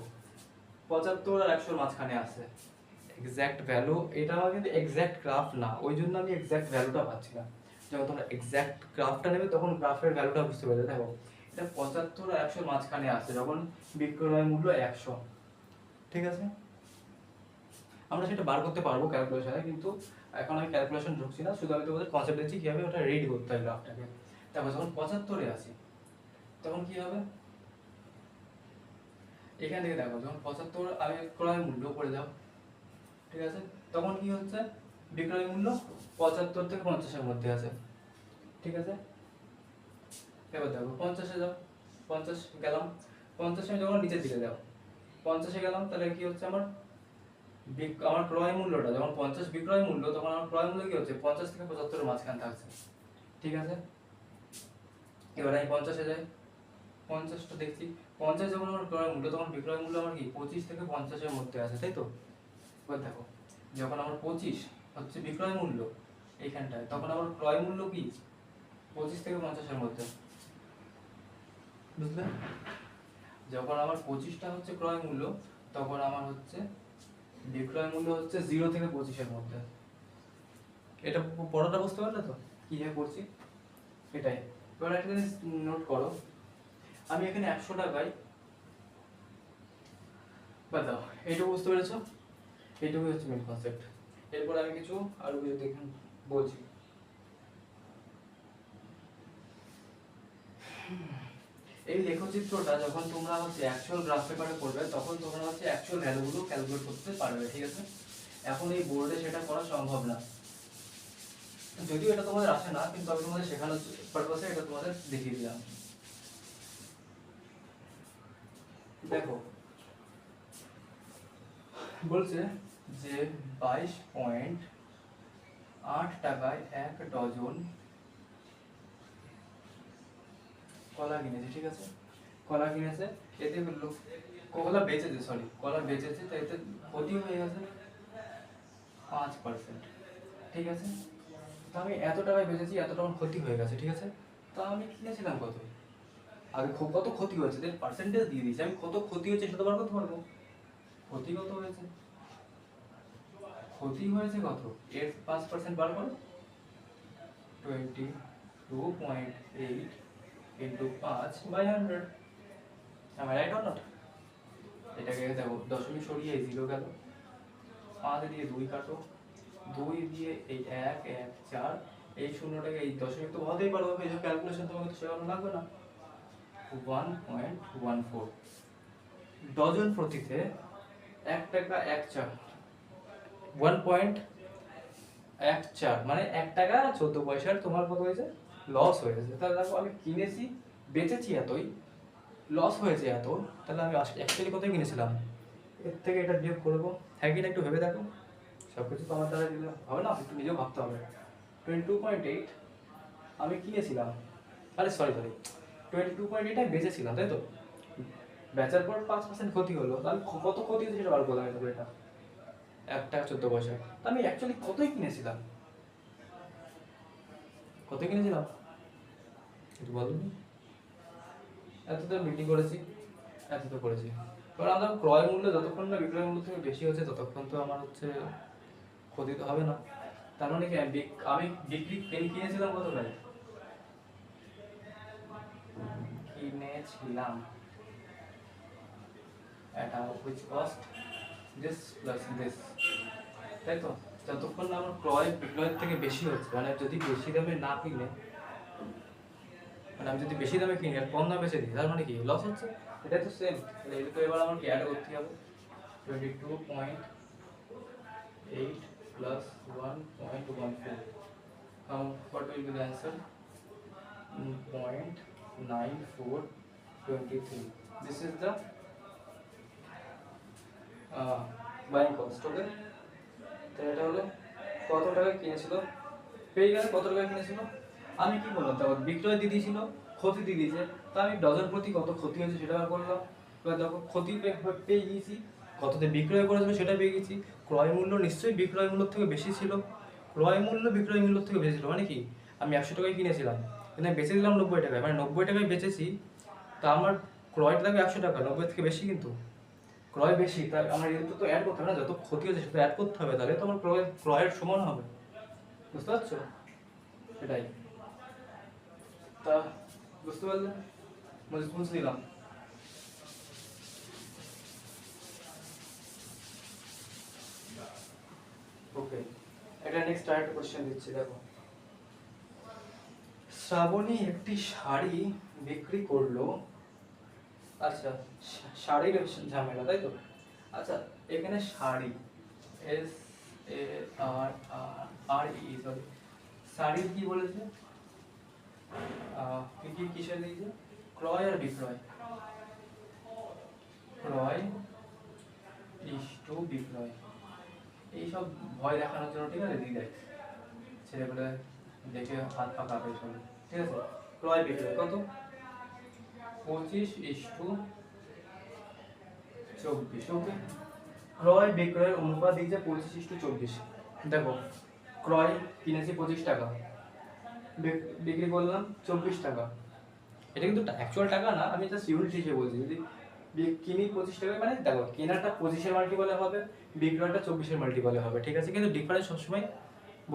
75 আর 100 মাঝখানে আছে এক্সাক্ট ভ্যালু। এটা আমার কিন্তু এক্সাক্ট গ্রাফ না, ওই জন্য আমি এক্সাক্ট ভ্যালুটা পাচ্ছি না। যখন তোমরা এক্সাক্ট গ্রাফটা নেবে তখন গ্রাফের ভ্যালুটা বুঝতে পারবে। দেখো এটা 75 আর 100 মাঝখানে আছে, যখন বিক্রয় মূল্য 100, ঠিক আছে। আমরা সেটা বার করতে পারবো ক্যালকুলেশনে, কিন্তু এখন আমি ক্যালকুলেশন ঢুকছি না, শুধু আমি তোমাদের কনসেপ্ট দিচ্ছি কিভাবে ওটা রেডি করতে হয় গ্রাফটাকে। দেখো যখন 75-এ আসি তখন কি হবে, এখান থেকে দেখো যখন 75 আমি ক্রয় মূল্য করে যাও, ঠিক আছে, তখন কি হচ্ছে বিক্রয় মূল্য 75 থেকে 50-এর মধ্যে আছে, ঠিক আছে। এবার দেখো 50-এ যাও, 50 গেলাম, 50 আমি যখন নিচের দিকে যাও, 50-এ গেলাম, তাহলে কি হচ্ছে আমার আমার ক্রয় মূল্যটা যখন 50 বিক্রয় মূল্য, তখন আমার ক্রয় মূল্য কি হচ্ছে 50 থেকে 75 এর মাঝখানে থাকছে, ঠিক আছে। এবার আমি 50-এ যাই, 50টা দেখছি, 50 যখন আমার ক্রয় মূল্য, তখন বিক্রয় মূল্য আমার কি 25 থেকে 50-এর মধ্যে আছে, তাই তো। এবার দেখো যখন আমার 25 হচ্ছে বিক্রয় মূল্য এইখানটায়, তখন আমার ক্রয় মূল্য কি 25 থেকে 50-এর মধ্যে, বুঝলে। যখন আমার 25টা হচ্ছে ক্রয় মূল্য, তখন আমার হচ্ছে বিক্রয় মূল্য হচ্ছে 0 থেকে 25-এর মধ্যে। এটা বড়টা বুঝতে পারলে তো কিভাবে করছি, এটাই। এবার একটা জিনিস নোট করো, আমি এখানে 100 টাকায় বাদাও, এইটুকু বুঝতে পেরেছো, এইটুকুই হচ্ছে মেন কনসেপ্ট। এরপর আমি কিছু আরো কিছু দেখুন বলছি। এই লেখচিত্রটা যখন তোমরা হচ্ছে অ্যাকচুয়াল গ্রাফ পেপারে করবে, তখন তোমরা হচ্ছে অ্যাকচুয়াল ভ্যালুগুলো ক্যালকুলেট করতে পারবে, ঠিক আছে। এখন এই বোর্ডে সেটা করা সম্ভব না, যদিও এটা তোমাদের আসে না, কিন্তু আমি তোমাদের শেখানোর পারপাসে এটা তোমাদের দেখিয়ে দিলাম। দেখো বলছে যে 22.8 টাকায় 1 ডজন কলা কিনেছে, ঠিক আছে। কলা কিনেছে, এতে কলা বেচেছে, সরি কলা বেচেছে, তাই এতে ক্ষতি হয়ে গেছে 5%, ঠিক আছে। তো আমি এত টাকায় বেচেছি, এত টাকা ক্ষতি হয়ে গেছে, ঠিক আছে। তো আমি কিনেছিলাম কত, আগে কত ক্ষতি হয়েছে দেন পার্সেন্টেজ দিয়ে দিয়েছি, আমি কত ক্ষতি হয়েছে সেটা তো বার করতে পারবো। ক্ষতি কত হয়েছে, ক্ষতি হয়েছে কত, এর 5% বার করো, 22.8 into 5/100, am I right or not? এটাকে দেখো দশমিক সরিয়ে 0 গেল, 5 দিয়ে 2 কাটো, 2 দিয়ে এই 1 1 4, এই শূন্যটাকে এই দশমিক তো বলতেই পারবো, এই যে ক্যালকুলেশন তোমাকে তো শেখানো লাগবে না। 1.14 ডজন প্রতিতে 1 টাকা 1 চার, 1.14 মানে 1 টাকা 14 পয়সার তোমার কত হয়েছে, লস হয়েছে। তাহলে দেখো আমি কিনেছি বেচেছি এতই, লস হয়েছে এত, তাহলে আমি অ্যাকচুয়ালি কতই কিনেছিলাম, এর থেকে এটা বিয়োগ করবো, হ্যাঁ কিনা একটু ভেবে দেখো। সব কিছু তো আমার দ্বারা দিলে হবে না, একটু নিজেও ভাবতে হবে। 22.8 আমি কিনেছিলাম, আরে সরি 22.8 আমি বেচেছিলাম, তাই তো। বেচার পর 5% ক্ষতি হলো, তাহলে কত ক্ষতি হয়েছে সেটা বার করলাম, এটা 1 টাকা 14 পয়সা। তা আমি অ্যাকচুয়ালি কতই কিনেছিলাম, কত কিনেছিলাম একটু বলুন। এত তো বিক্রি করেছি, এত তো করেছি। এবার আমরা ক্রয় মূল্য যতক্ষণ না বিক্রয় মূল্য থেকে বেশি হচ্ছে, ততক্ষণ তো আমার হচ্ছে ক্ষতি তো হবে না। তার মানে কি আমি বিক্রি পেন কিনেছিলাম কত টাকায়? কিনেছিলাম at which cost this plus this, তাই তো? যতক্ষণ না আমার ক্রয় বিক্রয়ের থেকে বেশি হচ্ছে, মানে যদি বেশি দামে না কিনে, মানে আমি যদি বেশি দামে কিনি আর কম দামে বেচে দিই, তার মানে কি লস হচ্ছে? এটাই তো সেম। তাহলে এটা তো এবার আমাকে অ্যাড করতে হবে 22.8 plus 1.14. What will be the answer? 0.9423. This is the buying cost. Okay, তো এটা হলো কত টাকায় কিনেছিল, পেয়ে গেলে কত টাকায় কিনেছিল। আমি কি বললাম, তারপর বিক্রয় দিয়ে দিয়েছিল, ক্ষতি দিয়ে দিয়েছে, তা আমি ডজন প্রতি কত ক্ষতি হয়েছে সেটা বার করলাম। এবার দেখো ক্ষতি পেয়ে গিয়েছি, কততে বিক্রয় করেছিল সেটা পেয়ে গেছি। ক্রয় মূল্য নিশ্চয়ই বিক্রয় মূল্য থেকে বেশি ছিল, ক্রয় মূল্য বিক্রয় মূল্য থেকে বেশি ছিল, মানে কি আমি 100 টাকায় কিনেছিলাম কিন্তু আমি বেচে দিলাম 90 টাকায়, মানে 90 টাকায় বেচেছি, তা আমার ক্রয়টা লাগবে 100 টাকা, 90 থেকে বেশি, কিন্তু ক্রয় বেশি, তাই আমার এর তো অ্যাড করতে হবে না, যত ক্ষতি হয়েছে সেটা অ্যাড করতে হবে, তাহলে তো আমার ক্রয়ের সমান হবে। বুঝতে পারছো? সেটাই। তা বুঝতে পারলে? বুঝতে দিলাম। ওকে, এটা নেক্সট আরেকটা কোশ্চেন দিচ্ছি, দেখো। শ্রাবণী একটি শাড়ি বিক্রি করলো। আচ্ছা, শাড়ির ঝামেলা, তাই তো? আচ্ছা, এখানে sari, S A R R E, sorry, শাড়ির কি বলেছে? কি কি কিসে দিয়েছে? ক্রয় আর বিক্রয়, ক্রয় ইস্টু বিক্রয়, এইসব ভয় দেখানোর জন্য, ঠিক আছে, দিয়ে দেয় ছেলেগুলো, দেখে হাত পা কাঁপে চলে, ঠিক আছে। ক্রয় বিক্রয় কত? 25:24। ওকে, ক্রয় বিক্রয়ের অনুপাত দিয়েছে 25:24। দেখো, ক্রয় কিনেছি 25 টাকা, বিক্রি করলাম 24 টাকা। এটা কিন্তু অ্যাকচুয়াল টাকা না, আমি জাস্ট ইউনিট হিসেবে বলছি। যদি কিনি 25 টাকা, মানে দেখো কেনাটা 25-এর মাল্টিপলে হবে, বিক্রয়টা 24-এর মাল্টিপলে হবে, ঠিক আছে। কিন্তু ডিফারেন্স সবসময়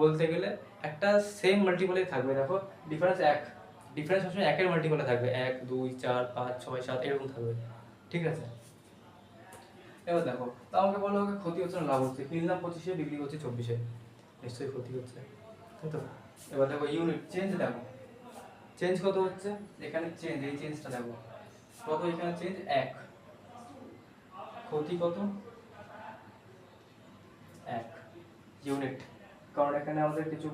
বলতে গেলে একটা সেম মাল্টিপলেই থাকবে। দেখো ডিফারেন্স সবসময় 1-এর মাল্টিপলে থাকবে, 1, 2, 4, 5, 6, 7 এরকম থাকবে, ঠিক আছে। এবার দেখো, তা আমাকে বলো ক্ষতি হচ্ছে না লাভ হচ্ছে, কিনলাম 25-এ বিক্রি করছি 24-এ, নিশ্চয়ই ক্ষতি হচ্ছে, তাই তো? এবার দেখো ইউনিট চেঞ্জ, দেখো চেঞ্জ কত হচ্ছে, এখানে চেঞ্জ, এই চেঞ্জটা দেখো কত, এখানে চেঞ্জ 1, ক্ষতি কত? 1 ইউনিট, কারণ এখানে আমাদের কিছু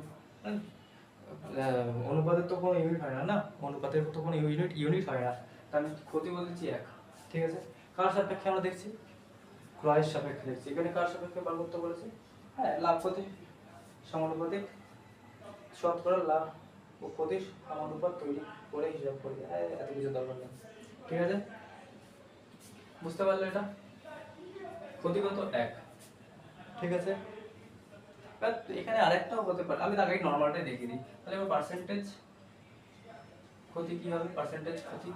অনুপাতের তো কোনো ইউনিট হয় না, না অনুপাতের তো কোনো ইউনিট হয় না, তার আমি ক্ষতি বলতেছি 1, ঠিক আছে। কার সাপেক্ষে আমরা দেখছি? ক্রয়ের সাপেক্ষে দেখছি। এখানে কার সাপেক্ষে বার করতে বলেছি? হ্যাঁ, লাভ ক্ষতি সমানুপাতিক, শতকরা লাভ ও ক্ষতির সমানুপাত তৈরি করে হিসাব করি, এত কিছু দরকার নেই, ঠিক আছে। বুঝতে পারলে? এটা ক্ষতি কত? 1, ঠিক আছে। এখানে আরেকটাও হতে পারে, আমি আগে নরমালটাই দেখিয়ে দিই, তাহলে এবার পার্সেন্টেজ ক্ষতি কি হবে? পার্সেন্টেজ ক্ষতি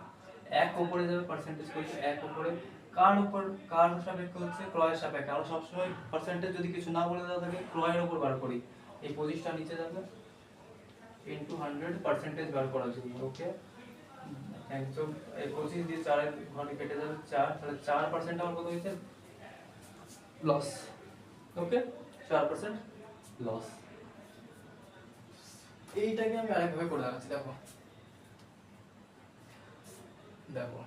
1 উপরে যাবে, পার্সেন্টেজ ক্ষতি 1 উপরে, কার উপর, কার সাপেক্ষে হচ্ছে? ক্রয়ের সাপেক্ষে। আমরা সবসময় পার্সেন্টেজ যদি কিছু না বলে দেওয়া থাকে, ক্রয়ের উপর বার করি, এই 25টা নিচে যাবে, ইনটু 100 পার্সেন্টেজ বার করার জন্য। ওকে, একদম এই 25 দিয়ে 4 এর ঘরে কেটে যাবে 4, তাহলে 4% আমার কত হয়েছে? লস। ওকে, 4% লস। এইটাকে আমি আরেকভাবে করে দেখাচ্ছি, দেখো দেখো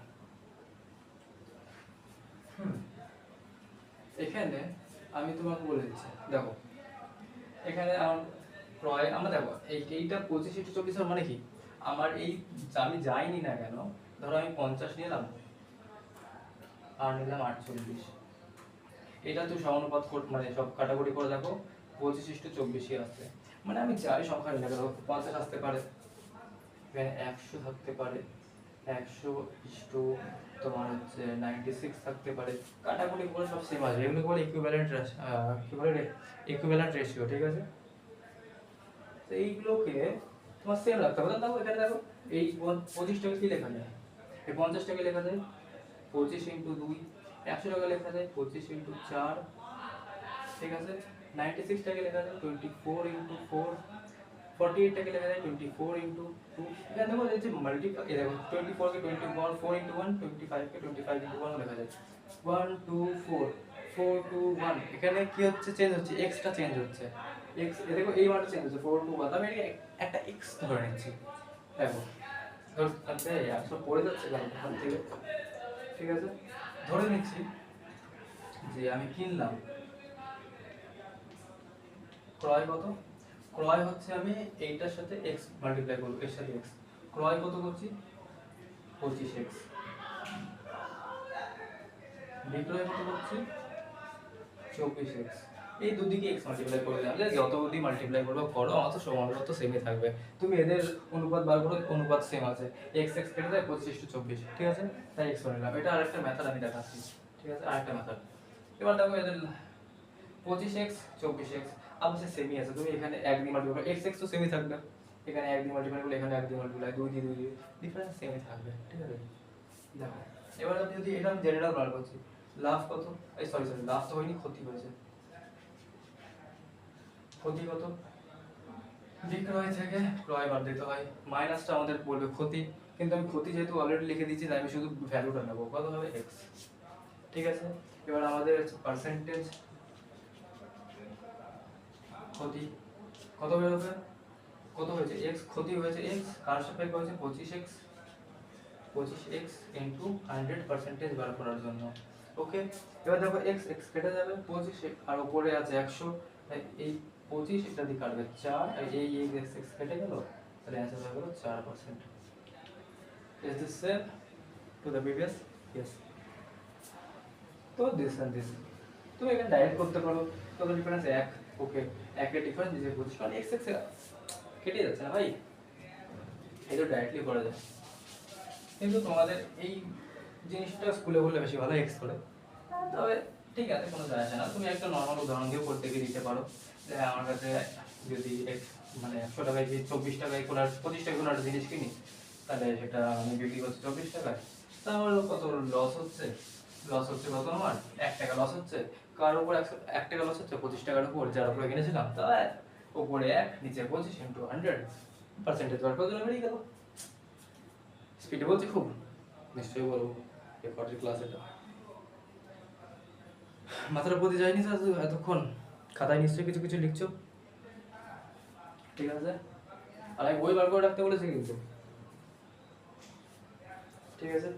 এখানে আমি তোমাকে বলে দিচ্ছি, দেখো এখানে আমার ক্রয়, আমরা দেখো এইটা 25:24 মানে কি, আমার এই আমি যাইনি না কেন, ধরো আমি 50 নিলাম আর নিলাম 48, এটা তো সমানুপাত মানে সব কাটাকুটি করে দেখো 25:24 আসছে, মানে আমি যাই সংখ্যা নিই না কেন, 50 আসতে পারে, এখানে 100 থাকতে পারে, 100 ইস্টু তোমার হচ্ছে 96 থাকতে পারে, কাটাকুটি করে সব সেম আসবে, এগুলো বলে ইকুইভ্যালেন্ট কি বলে ইকুইভ্যালেন্ট রেশিও, ঠিক আছে। তো এইগুলোকে তোমার সেম রাখতে হবে। দেখো এখানে দেখো এই 25 টাকা কি লেখা যায়, এই 50 টাকা লেখা যায় 25 × 2, 100 টাকা লেখা যায় 25 × 4, ঠিক আছে। 96টাকে লেখা যায় 24 ইন্টু 4, 48টাকে লেখা যায় 24 ইন্টু 2। এখানে দেখো এই যে মাল্টিপ্লাই, এই দেখো 24কে 21, 4 ইন্টু 1, 25কে 25 ইন্টু 1 লেখা যায় 1 2 4, 4 2 1। এখানে কি হচ্ছে, চেঞ্জ হচ্ছে, এক্সটা চেঞ্জ হচ্ছে, এক্স এ দেখো এই মানটা চেঞ্জ হচ্ছে 4 2 1। আমি একটা এক্স ধরে নিচ্ছি, দেখো ধর আচ্ছা একশো পড়ে যাচ্ছে কেন ওখান থেকে, ঠিক আছে। ধরে নিচ্ছি যে আমি কিনলাম, ক্রয় কত, ক্রয় হচ্ছে আমি এইটার সাথে x মাল্টিপ্লাই করব, এর সাথে x, ক্রয় কত করছি 25x, বিক্রয় কত করছি 24x। এই দুদিকে x মাল্টিপ্লাই করে দিলাম, যে যত অবধি মাল্টিপ্লাই করবে করো, আমার তো সমান তো সেমই থাকবে। তুমি এদের অনুপাত বার করো, অনুপাত সেম আছে, x x কেটে যায় 25:24, ঠিক আছে, তাই x করে নিলাম। এটা আরেকটা মেথড আমি দেখাচ্ছি, ঠিক আছে, আরেকটা মেথড। এবার দেখো এদের 25x 24x অবশ্যই সেমই আছে, তুমি এখানে 1 দিয়ে মাল্টিপ্লাই করো, x x তো সেমই থাকবে, এখানে 1 দিয়ে মাল্টিপ্লাই করলে এখানে 1 দিয়ে মাল্টিপ্লাই, 2 দিয়ে 2 দিয়ে, ডিফারেন্স সেমই থাকবে, ঠিক আছে। দেখো এবার আমি যদি এটা আমি জেনারেল বার করছি, লাভ কত, এই সরি লাভ তো হয়নি, ক্ষতি হয়েছে, ক্ষতি কত, বিক্রয় থেকে ক্রয় বাদ দিতে হয়, মাইনাসটা আমাদের বলবে ক্ষতি, কিন্তু আমি ক্ষতি যেহেতু অলরেডি লিখে দিয়েছি তাই আমি শুধু ভ্যালুটা নেবো, কত হবে x, ঠিক আছে। এবার আমাদের পার্সেন্টেজ ক্ষতি কত বেরোবে, কত হয়েছে x, ক্ষতি হয়েছে x, কার সাপেক্ষে হয়েছে 25x, 25x ইনটু 100% বার করার জন্য, ওকে। এবার দেখো x x কেটে যাবে 25 আর উপরে আছে 100, এই 25 এটা দিয়ে কাটবে 4, আর এই x x কেটে গেল, তাহলে অ্যানসার হয়ে গেল 4%। Is this same to the previous? Yes. তো this and this তুমি এখানে ডাইরেক্ট করতে পারো, তবে ডিফারেন্স 1, ওকে, 1 এর ডিফারেন্স দিতে 25, কারণ x x কেটে যাচ্ছে না ভাই, এই তো ডাইরেক্টলি করা যায়। কিন্তু তোমাদের এই জিনিসটা স্কুলে বললে বেশি ভালো এক্স করে, তবে ঠিক আছে, কোনো যায় আসে না। তুমি একটা নর্মাল উদাহরণ দিয়ে করতে গিয়ে দিতে পারো, যে আমার কাছে যদি মানে 100 টাকায় যে 24 টাকায় কোনো 25 টাকায় কোনো একটা জিনিস কিনি, তাহলে সেটা আমি বিক্রি করছি 24 টাকায়, তা আমার কত লস হচ্ছে, লস হচ্ছে কত, আমার 1 টাকা লস হচ্ছে, কার উপর 1 টাকা লস হচ্ছে 25 টাকার উপর, যার উপরে কিনেছিলাম, তা উপরে 1 নিচে 25 ইন্টু 100% বার করে দিলে বেরিয়ে গেল। স্পিডে বলছি খুব, নিশ্চয়ই বলবো, রেকর্ডের ক্লাস এটা মাথার প্রতি যায়নি স্যার এতক্ষণ, খাতায় নিশ্চয়ই কিছু কিছু লিখছো, ঠিক আছে। আর আমি বই বার করে রাখতে বলেছি কিন্তু, ঠিক আছে।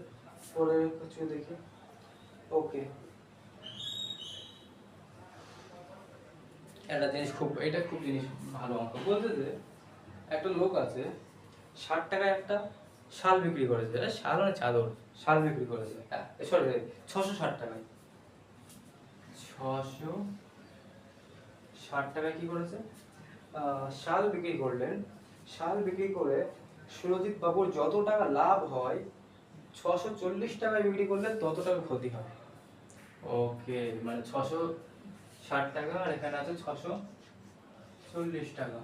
পরে কিছু দেখি, ওকে। একটা জিনিস খুব, এটা খুব জিনিস ভালো অঙ্ক বলতে, যে একটা লোক আছে 60 টাকায় একটা শাল বিক্রি করেছে, শাল মানে চাদর, শাল বিক্রি করেছে, সরি 660 টাকায়, 660 টাকায় কি করেছে, শাল বিক্রি করলেন। শাল বিক্রি করে সুরজিৎ বাবুর যত টাকা লাভ হয় 640 টাকায় বিক্রি করলে তত টাকা ক্ষতি হয়, ওকে। মানে 660 টাকা আর এখানে আছে 640 টাকা,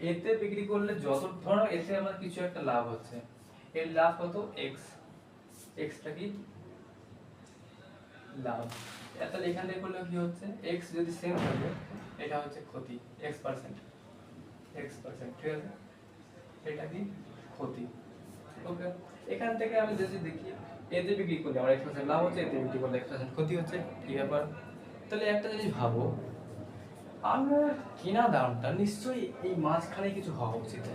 এতে বিক্রি করলে যত, ধরো এতে আমার কিছু একটা লাভ হচ্ছে, এর লাভ কত x, xটা কি লাভ, তাহলে এখান থেকে করলে কি হচ্ছে, x যদি সেম থাকে এটা হচ্ছে ক্ষতি, x%, ঠিক আছে, এটা কি ক্ষতি, ওকে। এখান থেকে আমি যদি দেখি এতে বিক্রি করলে আমার 1% লাভ হচ্ছে, এতে বিক্রি করলে 1% ক্ষতি হচ্ছে, কি ব্যাপার। তাহলে একটা জিনিস ভাবো, আমার কেনা দামটা নিশ্চয়ই এই মাঝখানে কিছু হওয়া উচিত,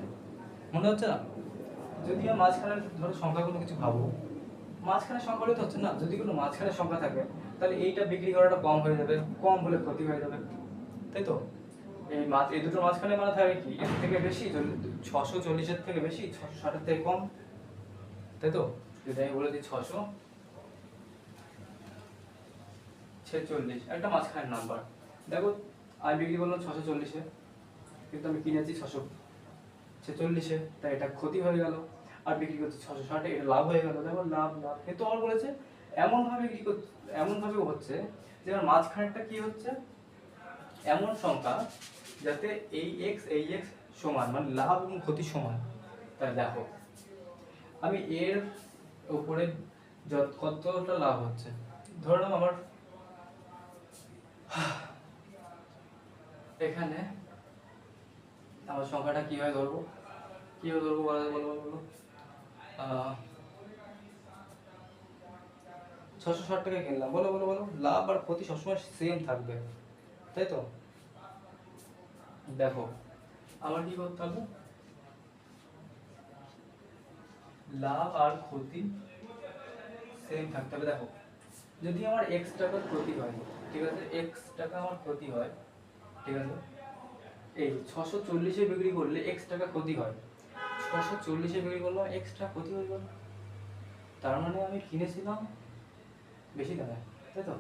মনে হচ্ছে না? যদি আমার মাঝখানে ধরো সংখ্যাগুলো কিছু ভাবো, মাঝখানে সংখ্যাগুলো তো হচ্ছে না, যদি কোনো মাঝখানে সংখ্যা থাকে তাহলে এইটা বিক্রি করাটা কম হয়ে যাবে, কম হলে ক্ষতি হয়ে যাবে, তাই তো। এই দুটোর মাঝখানে মানে থাকে কি, এর থেকে বেশি 640-এর থেকে বেশি, 660-এর থেকে কম, তাই তো। যদি আমি বলে দিই 646, একটা মাঝখানের নাম্বার, দেখো আমি বিক্রি করলাম 640-এ, কিন্তু আমি কিনেছি 646-এ, তাই এটা ক্ষতি হয়ে গেল। আর বিক্রি করছি 660-এ, এটা লাভ হয়ে গেল, দেখো লাভ লাভ। কিন্তু আমার বলেছে এমনভাবে বিক্রি করতে, এমনভাবে হচ্ছে যে আমার মাঝখানেরটা কি হচ্ছে, এমন সংখ্যা যাতে এই x সমান, মানে লাভ এবং ক্ষতি সমান। তাই দেখো আমি এর উপরে কতটা লাভ হচ্ছে, ধরে নাও আমার এখানে আমার সংখ্যাটা কীভাবে ধরবো বলো বলো বলো 660 টাকা কিনলাম, বলো বলো বলো। লাভ আর ক্ষতি সবসময় সেম থাকবে, তাই তো? দেখো আমার কি করতে হবে, লাভ আর ক্ষতি সেম থাকতে হবে। দেখো যদি আমার এক্স টাকার ক্ষতি হয়, ঠিক আছে, এক্স টাকা আমার ক্ষতি হয়, ঠিক আছে, এই 640-এ বিক্রি করলে এক্স টাকা ক্ষতি হয়, 640-এ বিক্রি করলাম, এক্স টাকা ক্ষতি হয়ে গেল। তার মানে আমি কিনেছিলাম বেশি দামে, তাই তো?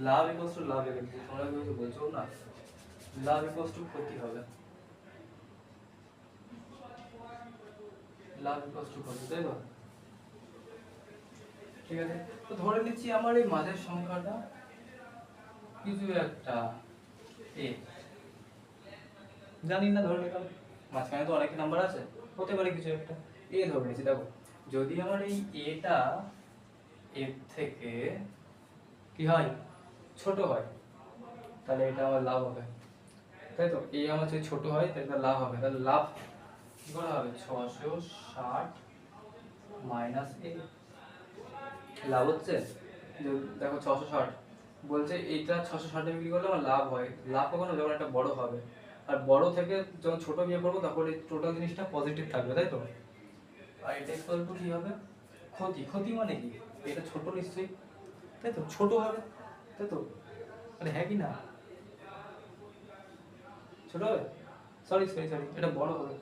লাভ ইকুয়ালস টু লাভ, তোমরা কিছু বলছো না, লাভ ইকুয়ালস টু ক্ষতি হবে, লাভ ইকুয়ালস টু ক্ষতি, তাই তো? ঠিক আছে, তো ধরে নিচ্ছি আমার এই মাঝের সংখ্যাটা কিছু একটা এ, জানি না, ধরে নিলাম মাঝখানে তো অনেক নাম্বার আছে, হতে পারে কিছু একটা এ ধরে নিচ্ছি। দেখো যদি আমার এই এটা এর থেকে কি হয়, ছোট হয়, তাহলে এটা আমার লাভ হবে, তাই তো? এ আমার যদি ছোট হয় তাহলে লাভ হবে, তাহলে লাভ কি করে হবে, 660 মাইনাস এ, লাভ হচ্ছে দেখো 660 বলছে, এইটা 660-এ বিক্রি করলে আমার লাভ হয়। লাভ কখনো যখন একটা বড় হবে, আর বড় থেকে যখন ছোট বিয়ে করবো তখন এই টোটাল জিনিসটা পজিটিভ থাকবে, তাই তো? আর এটা ইকুয়াল টু কি হবে, ক্ষতি। ক্ষতি মানে কি, এটা ছোট নিশ্চয়ই, তাই তো? ছোট হবে, তাই তো? মানে হ্যাঁ কি না, ছোট হবে, সরি সরি সরি, এটা বড় হবে,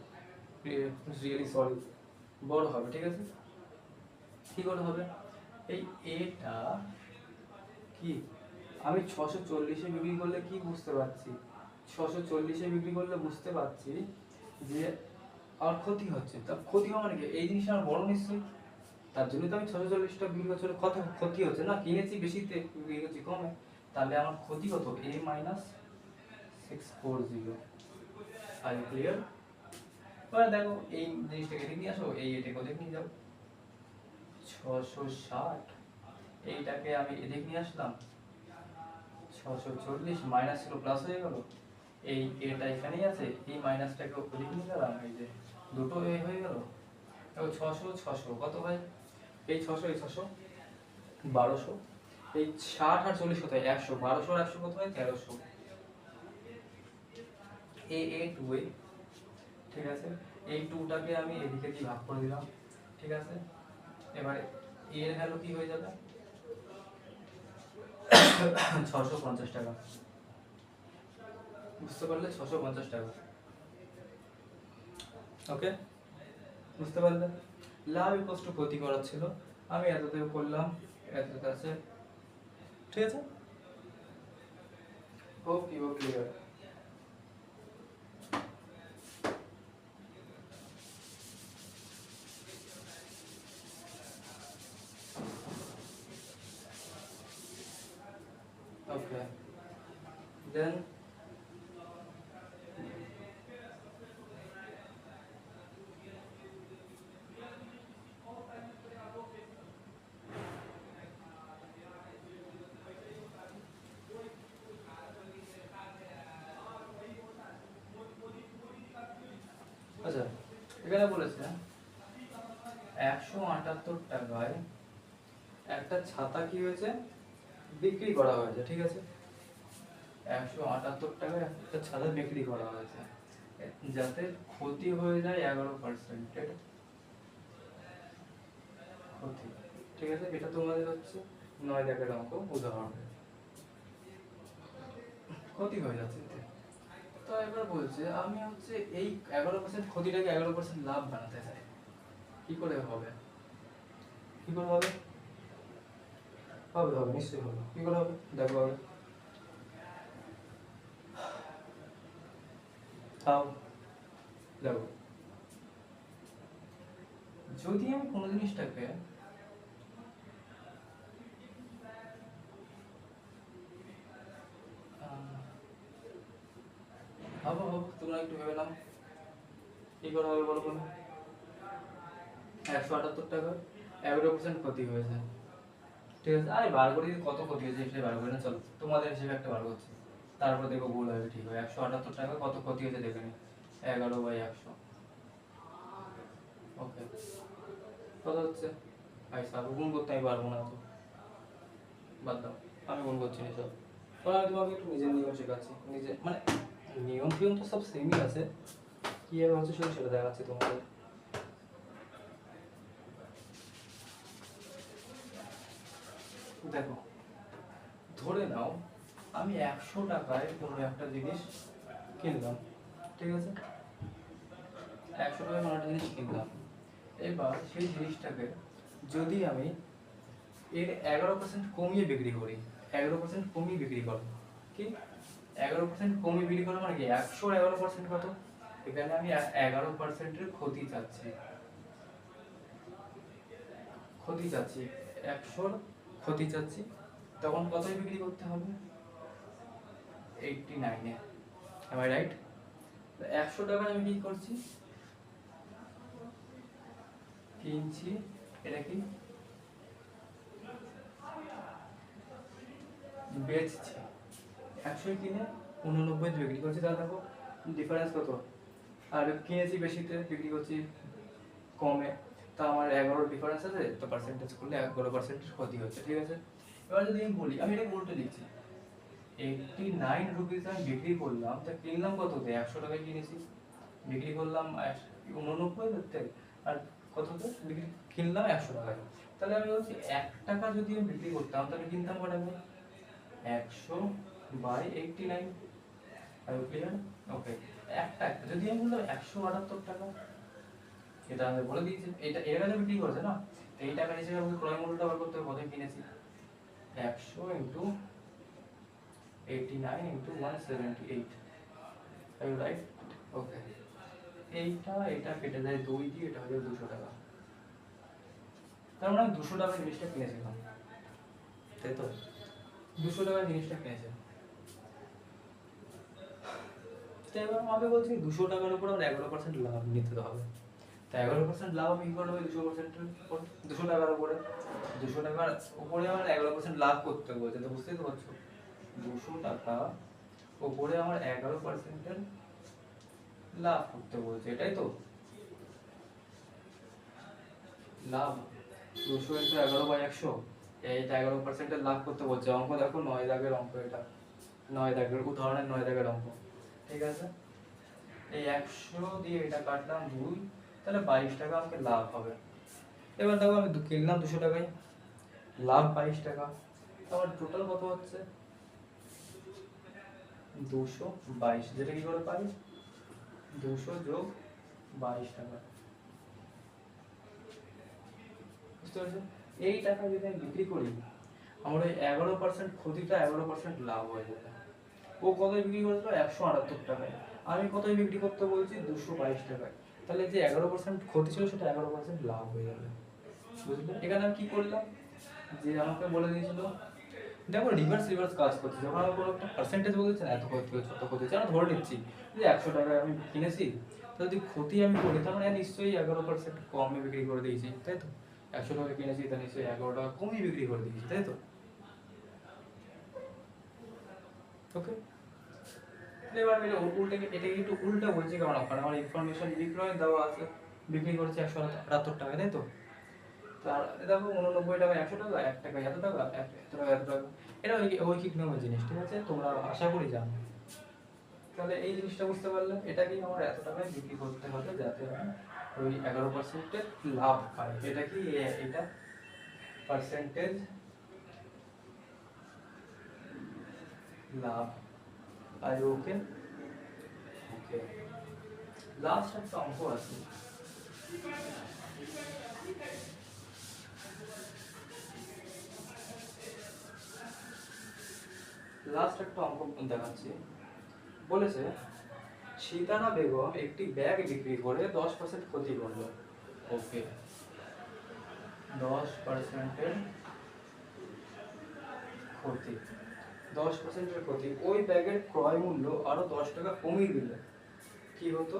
রিয়েলি সরি, বড় হবে, ঠিক আছে? কি করে হবে, এই এটা কি, আমি 640-এ বিক্রি করলে কি বুঝতে পারছি, 640-এ বিক্রি করলে বুঝতে পারছি যে আমার ক্ষতি হচ্ছে। তা ক্ষতি হওয়া মানে কি, এই জিনিসটা আমার বড় নিশ্চয়ই, তার জন্য তো আমি 640 টাকা বিক্রি করছি, কত ক্ষতি হচ্ছে না, কিনেছি বেশিতে বিক্রি করছি কমে, তাহলে আমার ক্ষতি কত, a মাইনাস 640। R clear? এবার দেখো এই জিনিসটাকে এদিকে নিয়ে আসো, এই এটাকে ওদিকে নিয়ে যাও, 660 এইটাকে আমি এদিকে নিয়ে আসলাম, 640 মাইনাস ছিল প্লাস হয়ে গেল, এই এটা এখানেই আছে, এই মাইনাসটাকে ওদিকে নিয়ে গেলাম, এই যে দুটো এ হয়ে গেল। দেখো 600 কত হয়, এই 600 এই 600 1200, এই 60 আর 40 কত হয়, 100, 1200 আর 100 কত হয়, 1300, এ 2 এ, ঠিক আছে? এই 2টাকে আমি এদিকে দিয়ে ভাগ করে দিলাম, ঠিক আছে? এবারে এর ভ্যালু কি হয়ে যাবে, 650 টাকা, বুঝতে পারলে? 650 টাকা, ওকে, বুঝতে পারলে? লাভ ইকুয়ালস টু ক্ষতি করার ছিল, আমি এতটুকু করলাম, এতটুকু আছে, ঠিক আছে? Hope you are clear. Okay. Then আচ্ছা, এখানে বলেছে 178 টাকায় একটা ছাতা কি হয়েছে, বিক্রি করা হয়েছে, ঠিক আছে? 178 টাকায় একটা ছাতা বিক্রি করা হয়েছে, যাতে ক্ষতি হয়ে যায় 11%, ক্ষতি, ঠিক আছে? এটা তোমাদের হচ্ছে 9 দাগের অঙ্ক উদাহরণ, ক্ষতি হয়ে যাচ্ছে। তো এবার বলছে আমি হচ্ছে এই 11% ক্ষতিটাকে 11% লাভ বানাতে চাই, কি করে হবে, কি করে হবে, হবে হবে নিশ্চয়ই হবে, কি করে হবে দেখো, হবে তাও দেখো, যদি আমি কোনো জিনিসটাকে ভাবো ভাবো, তোমরা একটু ভেবে নাও, কি করে হবে বলো বলো, 178 টাকা 11% ক্ষতি হয়েছে, ঠিক আছে? আরে বার করে কত ক্ষতি হয়েছে সেটা বার করে না, চলো তোমাদের হিসেবে একটা বার করছি। তারপর দেখো ভুল হবে ঠিক হবে। 178 টাকা কত ক্ষতি হয়েছে দেখে নি, 11/100। ওকে, কত হচ্ছে? ভাই সাহেব গুণ করতে আমি পারবো না, তো বাদ দাও, আমি গুণ করছি না সব। তো আমি তোমাকে একটু নিজের নিয়ম শেখাচ্ছি, নিজে মানে নিয়ম ফিয়ম তো সব সেমই আছে, কীভাবে হচ্ছে শুধু সেটা দেখাচ্ছি তোমাদের। দেখো, ধরে নাও আমি 100 টাকায় কোনো একটা জিনিস কিনলাম, ঠিক আছে? 100 টাকায় কোনো একটা জিনিস কিনলাম, এবার সেই জিনিসটাকে যদি আমি এর 11% কমিয়ে বিক্রি করি, 11% কমিয়ে বিক্রি করো, কি 11% কমিয়ে বিক্রি করা মানে কি 100 11% কত? এখানে আমি 11%-এর ক্ষতি চাচ্ছি, ক্ষতি চাচ্ছি 100-র ক্ষতি চাচ্ছি, তখন কতই বিক্রি করতে হবে? 89-এ। M I right? 100 টাকায় আমি কি করছি, কিনছি, এটা কি বেচছি, 100 কিনে 89 বিক্রি করছি, তাহলে দেখো ডিফারেন্স কত? আর কিনেছি বেশিতে, বিক্রি করছি কমে, তা আমার 11 ডিফারেন্স আছে, তো পার্সেন্টেজ করলে 11% ক্ষতি হচ্ছে, ঠিক আছে? এবার যদি আমি বলি, আমি এটা উল্টে লিখছি, 89 রুপিস আমি বিক্রি করলাম, তা কিনলাম কততে? 100 টাকায় কিনেছি, বিক্রি করলাম 89 ধরতে, আর কততে বিক্রি কিনলাম? 100 টাকায়। তাহলে আমি বলছি 1 টাকা যদি আমি বিক্রি করতাম, তাহলে কিনতাম কত টাকায়? 100/89। আর ক্লিয়ার? ওকে, 1 টাকা যদি আমি বললাম 178 টাকা, এটা আমি বলে দিয়েছি, এটা এর কাছে বিক্রি করেছে না, তো এই টাকা হিসেবে আমাকে ক্রয় মূল্যটা বার করতে হবে, কত কিনেছি? 100 ইনটু 89 ইনটু 178, তাই রাইট? ওকে, এটা কেটে যায় 2 দিয়ে, এটা হয়ে যাবে 200 টাকা। তার মানে আমি 200 টাকায় জিনিসটা কিনেছিলাম, তাই তো? 200 টাকায় জিনিসটা কিনেছিলাম, তো এবার আমাকে বলছি 200 টাকার উপর আমার 11% লাভ নিতে হবে, তা 11% লাভ আমি কি করবো? 200%-এর উপর, 200 টাকার উপরে, 200 টাকার উপরে আমার 11% লাভ করতে বলছে, তো বুঝতেই তো পারছো, 200 টাকা উপরে আমার 11%-এর লাভ করতে বলছে, এটাই তো লাভ। 200 ইন্টু 11/100, এইটা 11%-এর লাভ করতে বলছে। অঙ্ক দেখো, 9 দাগের অঙ্ক, এটা 9 দাগের উদাহরণের 9 দাগের অঙ্ক, ঠিক আছে? এই 100 দিয়ে এটা কাটলাম 2, তাহলে 22 টাকা আমাকে লাভ হবে। এবার দেখো আমি কিনলাম 200 টাকায়, লাভ 22 টাকা, আমার টোটাল কত হচ্ছে? 222, যেটা কি করে পাই? 200 যোগ 22 টাকা, বুঝতে পারছো? এই টাকা যদি আমি বিক্রি করি, আমার ওই 11% ক্ষতিটা 11% লাভ হয়ে যাবে। ও কত বিক্রি করেছিল? 178 টাকায়, আমি কত বিক্রি করতে বলছি? 222 টাকায়, তাহলে যে 11% ক্ষতি ছিল সেটা 11% লাভ হয়ে যাবে, বুঝলে? এখানে আমি কি করলাম, যে আমাকে বলে দিয়েছিল, দেখো রিভার্স রিভার্স কাজ করছে, যখন আমি কোনো একটা পার্সেন্টেজ বলছি না, এত ক্ষতি হচ্ছে, ছোট ক্ষতি হচ্ছে, আমরা ধরে নিচ্ছি যে 100 টাকায় আমি কিনেছি, তো যদি ক্ষতি আমি করি, তার মানে নিশ্চয়ই 11% কমে বিক্রি করে দিয়েছি, তাই তো? 100 টাকা কিনেছি, তা নিশ্চয়ই 11 টাকা কমই বিক্রি করে দিয়েছি, তাই তো? ওকে, এবার আমি এটাকে একটু উল্টা বলছি, কারণ ওখানে আমার ইনফরমেশন বিক্রয় দেওয়া আছে, বিক্রি করেছে 178 টাকায়, তাই তো? তার দেখো 89 টাকা, 100 টাকা, 1 টাকা এত টাকা, এত টাকা এত টাকা, এটা ঐকিক নিয়মের জিনিস, ঠিক আছে? তোমরা আশা করি জানো। তাহলে এই জিনিসটা বুঝতে পারলে, এটাকেই আমার এত টাকায় বিক্রি করতে হবে, যাতে আমি ওই 11%-এর লাভ পাই। এটা কি, এটা পার্সেন্টেজ লাভ। আর ওকে, ওকে, লাস্ট একটা অঙ্ক আছে, লাস্ট একটা অঙ্ক দেখাচ্ছি। বলেছে সীতারা বেগম একটি ব্যাগ বিক্রি করে 10% ক্ষতি করলো। ওকে, 10%-এর ক্ষতি, 10%-এর ক্ষতি, ওই ব্যাগের ক্রয় মূল্য আরো 10 টাকা কমিয়ে দিলে কি হতো?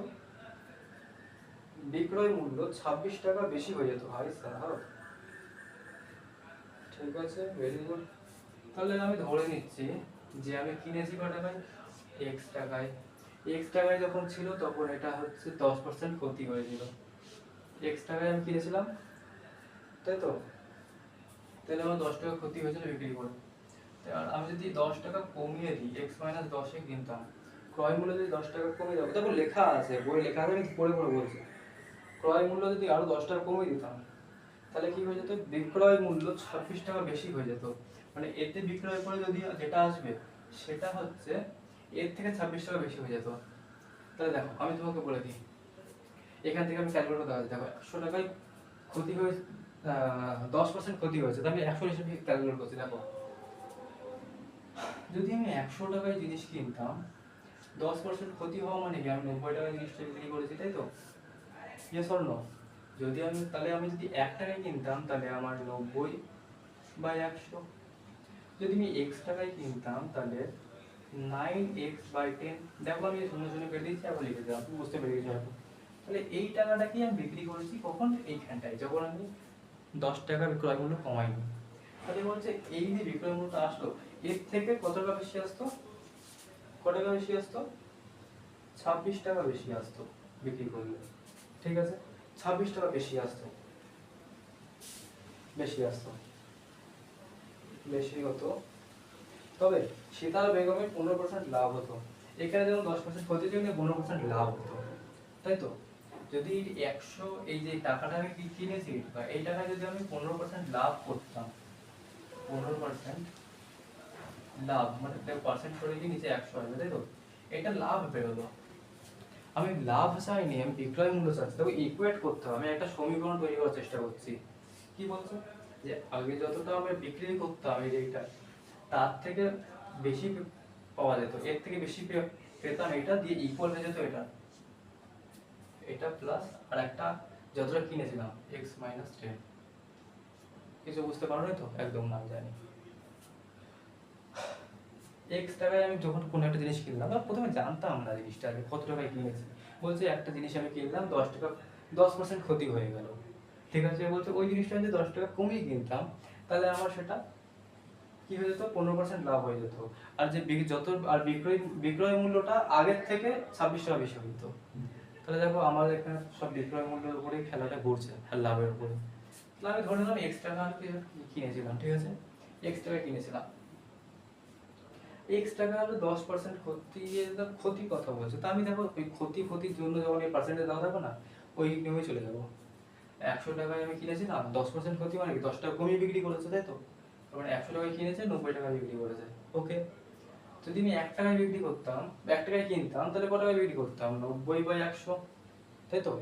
বিক্রয় মূল্য 26 টাকা বেশি হয়ে যেত। ভাই সাহাব, ঠিক আছে, ভেরি গুড। তাহলে আমি ধরে নিচ্ছি যে আমি কিনেছি কত টাকায়, এক্স টাকায়। এক্স টাকায় যখন ছিল তখন এটা হচ্ছে 10% ক্ষতি হয়েছিল। এক্স টাকায় আমি কিনেছিলাম, তাই তো, তাহলে আমার 10 টাকা ক্ষতি হয়েছিল বিক্রি করে। আর আমি যদি 10 টাকা কমিয়ে দিই, এক্স মাইনাস 10-এ কিনতাম, ক্রয় মূল্য যদি 10 টাকা কমিয়ে দেবো, তারপর লেখা আছে, বই লেখা আছে, আমি পড়ে পড়ে বলছি, ক্রয় মূল্য যদি আরো 10 টাকা কমিয়ে দিতাম, তাহলে কি হয়ে যেত, বিক্রয় মূল্য 26 টাকা বেশি হয়ে যেত। মানে এতে বিক্রয় করে যদি যেটা আসবে সেটা হচ্ছে এর থেকে 26 টাকা বেশি হয়ে যেত। তাহলে দেখো আমি তোমাকে বলে দিই, এখান থেকে আমি ক্যালকুলেট করতে পারি, দেখো 100 টাকায় ক্ষতি হয়ে 10% ক্ষতি হয়েছে, তাহলে 100 হিসেবে ক্যালকুলেট করছি। দেখো যদি আমি 100 টাকায় জিনিস কিনতাম, 10% ক্ষতি হওয়া মানে কি, আমি 90 টাকায় জিনিসটা বিক্রি করেছি, তাই তো, ইয়েস অর নো? যদি আমি তাহলে আমি যদি 1 টাকায় কিনতাম, তাহলে আমার 90/100। যদি আমি এক্স টাকায় কিনতাম, তাহলে 9x/10। দেখো আমি শূন্য শূন্য কেটে দিচ্ছি, এখন লিখে দিলাম, তুমি বুঝতে পেরে গেছো এখন। তাহলে এই টাকাটাকে আমি বিক্রি করেছি কখন, এইখানটায়, যখন আমি 10 টাকা বিক্রয় মূল্য কমাইনি। তাহলে বলছে এই যে বিক্রয় মূল্যটা আসলো, এর থেকে কত টাকা বেশি আসতো, কত টাকা বেশি আসতো, 26 টাকা বেশি আসতো বিক্রি করলে। ঠিক আছে, 26 টাকা বেশি আসতো, বেশি আসতো, বেশি হতো। তবে সীতার বেগমের 15% লাভ হতো। এখানে যেমন 10% ক্ষতি ছিল, 15% লাভ হতো, তাই তো। যদি 100, এই যে টাকাটা আমি কিনেছি, এই টাকা যদি আমি 15% লাভ করতাম, 15% লাভ মানে পার্সেন্ট করে দিয়ে নিচে 100 আসবে, তাই তো, এটা লাভ বেরোলো। আমি লাভ চাইনি, আমি বিক্রয় মূল্য চাচ্ছি, তবে ইকুয়েট করতে হবে। আমি একটা সমীকরণ তৈরি করার চেষ্টা করছি। কি বলছো, যে আগে যতটা আমরা বিক্রি করতাম এইটা, তার থেকে বেশি পাওয়া যেত, এর থেকে বেশি পেতাম, এটা দিয়ে ইকুয়াল হয়ে যেত এটা, এটা প্লাস আর একটা যতটা কিনেছিলাম x-10। কিছু বুঝতে পারো না তো? একদম না, আমি জানি। এক্স টাকায় আমি যখন কোনো একটা জিনিস কিনলাম, প্রথমে জানতাম না জিনিসটা আগে কত টাকায় কিনেছি, বলছে একটা জিনিস আমি কিনলাম 10 টাকা, 10% ক্ষতি হয়ে গেল। ঠিক আছে, বলছে ওই জিনিসটা যদি 10 টাকা কমিয়ে কিনতাম, তাহলে আমার সেটা কি হয়ে যেত, 15% লাভ হয়ে যেত। আর যে যত আর বিক্রয় মূল্যটা আগের থেকে 26 টাকা বেশি হতো। তাহলে দেখো আমাদের এখানে সব বিক্রয় মূল্যের উপরেই খেলাটা ঘুরছে, আর লাভের উপরে। তাহলে আমি ধরে নিলাম এক্স টাকা কিনেছিলাম, ঠিক আছে, এক্স টাকা কিনেছিলাম, এক্স টাকা হলো 10% ক্ষতি, ক্ষতি কথা বলছে, তা আমি দেখো ওই ক্ষতির জন্য যখন এই পার্সেন্টেজ দেওয়া থাকবে না, ওই নিয়মে চলে যাবো। 100 টাকায় আমি কিনেছিলাম, 10% ক্ষতি মানে কি, 10 টাকা কমিয়ে বিক্রি করেছে, তাই তো, মানে 100 টাকায় কিনেছে, 90 টাকায় বিক্রি করেছে। ওকে, যদি আমি 1 টাকায় বিক্রি করতাম, 1 টাকায় কিনতাম, তাহলে কত টাকায় বিক্রি করতাম, 90/100, তাই তো,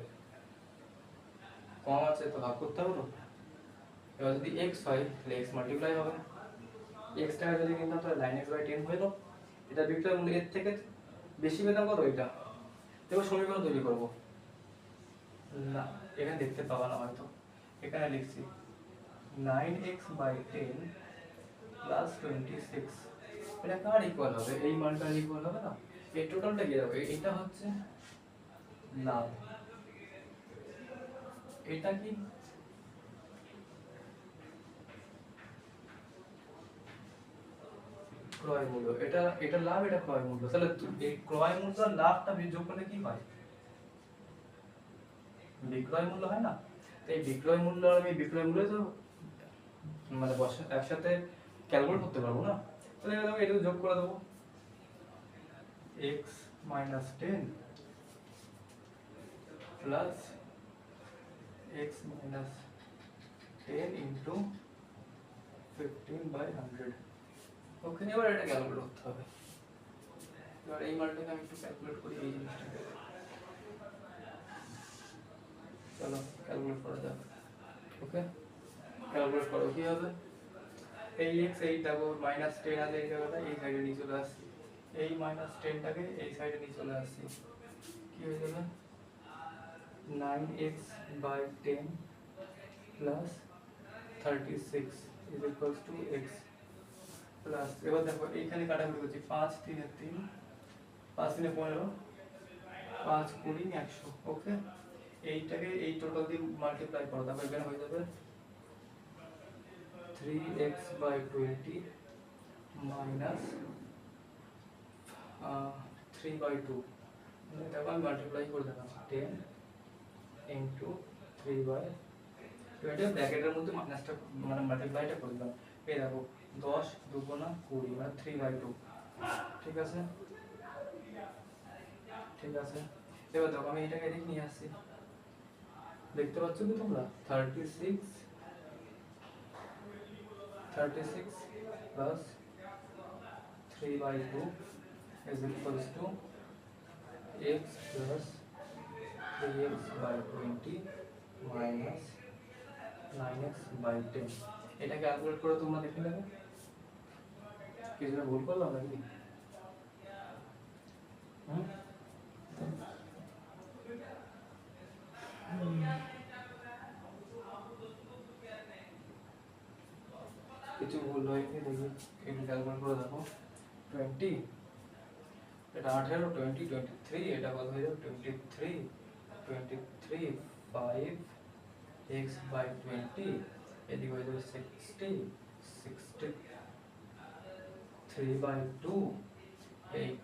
কম আছে তো ভাগ করতে হবে তো। এবার যদি এক্স হয়, তাহলে এক্স মাল্টিপ্লাই হবে, এক্স টাকা যদি কিনতাম, তাহলে 9x/10 হয়ে গেল। এটা বিক্রয় মূল্য, এর থেকে বেশি পেতাম কত, এটা। এবার সমীকরণ তৈরি করব, না এখানে দেখতে পাবা না হয়তো, এখানে লিখছি 9x/10 প্লাস 26, এটা কার ইকুয়াল হবে, এই মানটার ইকুয়াল হবে না, এই টোটালটা কি হবে, এটা হচ্ছে লাভ, এটা কি ক্রয় মূল্য, এটা এটা লাভ, এটা ক্রয় মূল্য। তাহলে এই ক্রয় মূল্য আর লাভটা যোগ করলে কি হয়, বিক্রয় মূল্য হয় না। তো এই বিক্রয় মূল্য আর আমি বিক্রয় মূল্য তো মানে একসাথে ক্যালকুলেট করতে পারবো না। তাহলে এবার এটা যোগ করে দেবো, x-10 প্লাস x-10 ইন্টু 15/100। ওকে, এবার এটা ক্যালকুলেট করতে হবে। এবার এই মানটাকে আমি একটু ক্যালকুলেট করি, এই জিনিসটাকে, চলো ক্যালকুলেট করা যাক। ওকে, ক্যালকুলেট করো, কি হবে, এই এক্স, এই দেখো -10 আছে এই জায়গাটা, এই সাইডে নিয়ে চলে আসছি, এই -10টাকে এই সাইডে নিয়ে চলে আসছি, কি হয়ে যাবে, 9x/10 plus 36 is equals to x plus, এবার দেখো এইখানে কাটাকুটি করছি, 5 3 3, 5 3 15, 5 20 100। ওকে, এইটাকে এই টোটাল দিয়ে মাল্টিপ্লাই করো, তারপর এখানে হয়ে যাবে 3x/20 মাইনাস 3/2 দেখো আমি মাল্টিপ্লাই করে দেখাবো 10 ইন্টু 3/2 এটা ব্র্যাকেটের মধ্যে মাইনাসটা মানে মাল্টিপ্লাইটা করে দিলাম এই দেখো 10 দুগুণা 20 মানে 3/2 ঠিক আছে ঠিক আছে এবার দেখো আমি এটাকে এদিকে নিয়ে আসছি দেখতে পাচ্ছ কি তোমরা 36 plus 3/2 is equals to x plus 3x by 20 minus 9x by 10 এটা ক্যালকুলেট করে তোমরা দেখে নেবে কিছু ভুল করলাম নাকি কিছু ভুল হয়নি দেখি একটু ক্যালকুলেট করে দেখো 20 এটা 18 20 23 এটা কত হয়ে যাবে 23 5 x by 20 এদিকে হয়ে যাবে 60 3/2 8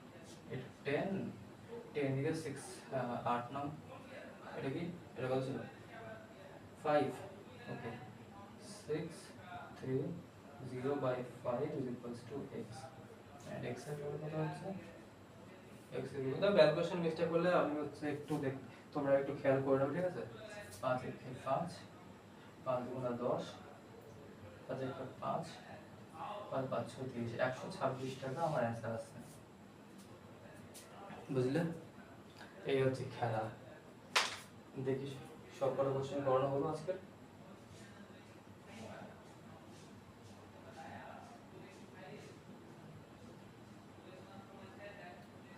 10 দিকে 6 8 নাম এটা কি এটা কত ছিল 5 ওকে 6 3 0/5 is equals to x and x এর ভ্যালু কত হচ্ছে x এর ভ্যালু ক্যালকুলেশন মিস্টেক করলে আমি হচ্ছে একটু তোমরা একটু খেয়াল করে নাও ঠিক আছে 5 1 5 5 গুণা 10 5 1 5 5 5 6 30 126 টাকা আমার অ্যান্সার আসছে বুঝলে এই হচ্ছে খেলা দেখি সবকটা কোশ্চেন করানো হলো আজকে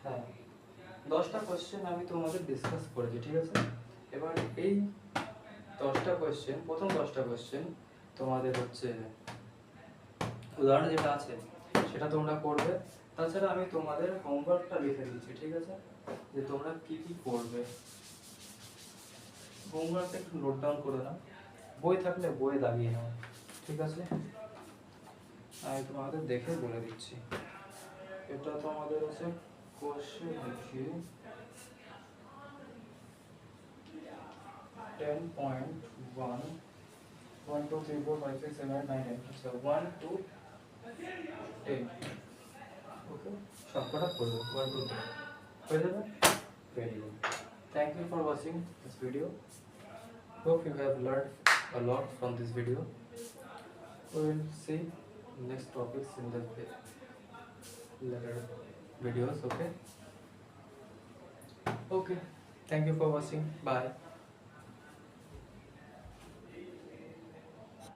হ্যাঁ 10টা কোশ্চেন আমি তোমাদের ডিসকাস করেছি ঠিক আছে এবার এই 10টা কোশ্চেন প্রথম 10টা কোশ্চেন তোমাদের হচ্ছে উদাহরণ যেটা আছে সেটা তোমরা করবে তাছাড়া আমি তোমাদের হোমওয়ার্কটা লিখে দিচ্ছি ঠিক আছে যে তোমরা কি কি করবে হোমওয়ার্কটা একটু নোট ডাউন করে নাও বই থাকলে বইয়ে দাগিয়ে নাও ঠিক আছে আমি তোমাদের দেখে বলে দিচ্ছি এটা তোমাদের আছে কোশ্চেন দেখি 10.1 1 2 3 4 5 6 7 8 9 10 আচ্ছা 1 to 10 ওকে সবকটা করবে 1 to 10 হয়ে যাবে very good thank you for watching this video hope you have learned a lot from this video we will see next topics in the later videos okay thank you for watching bye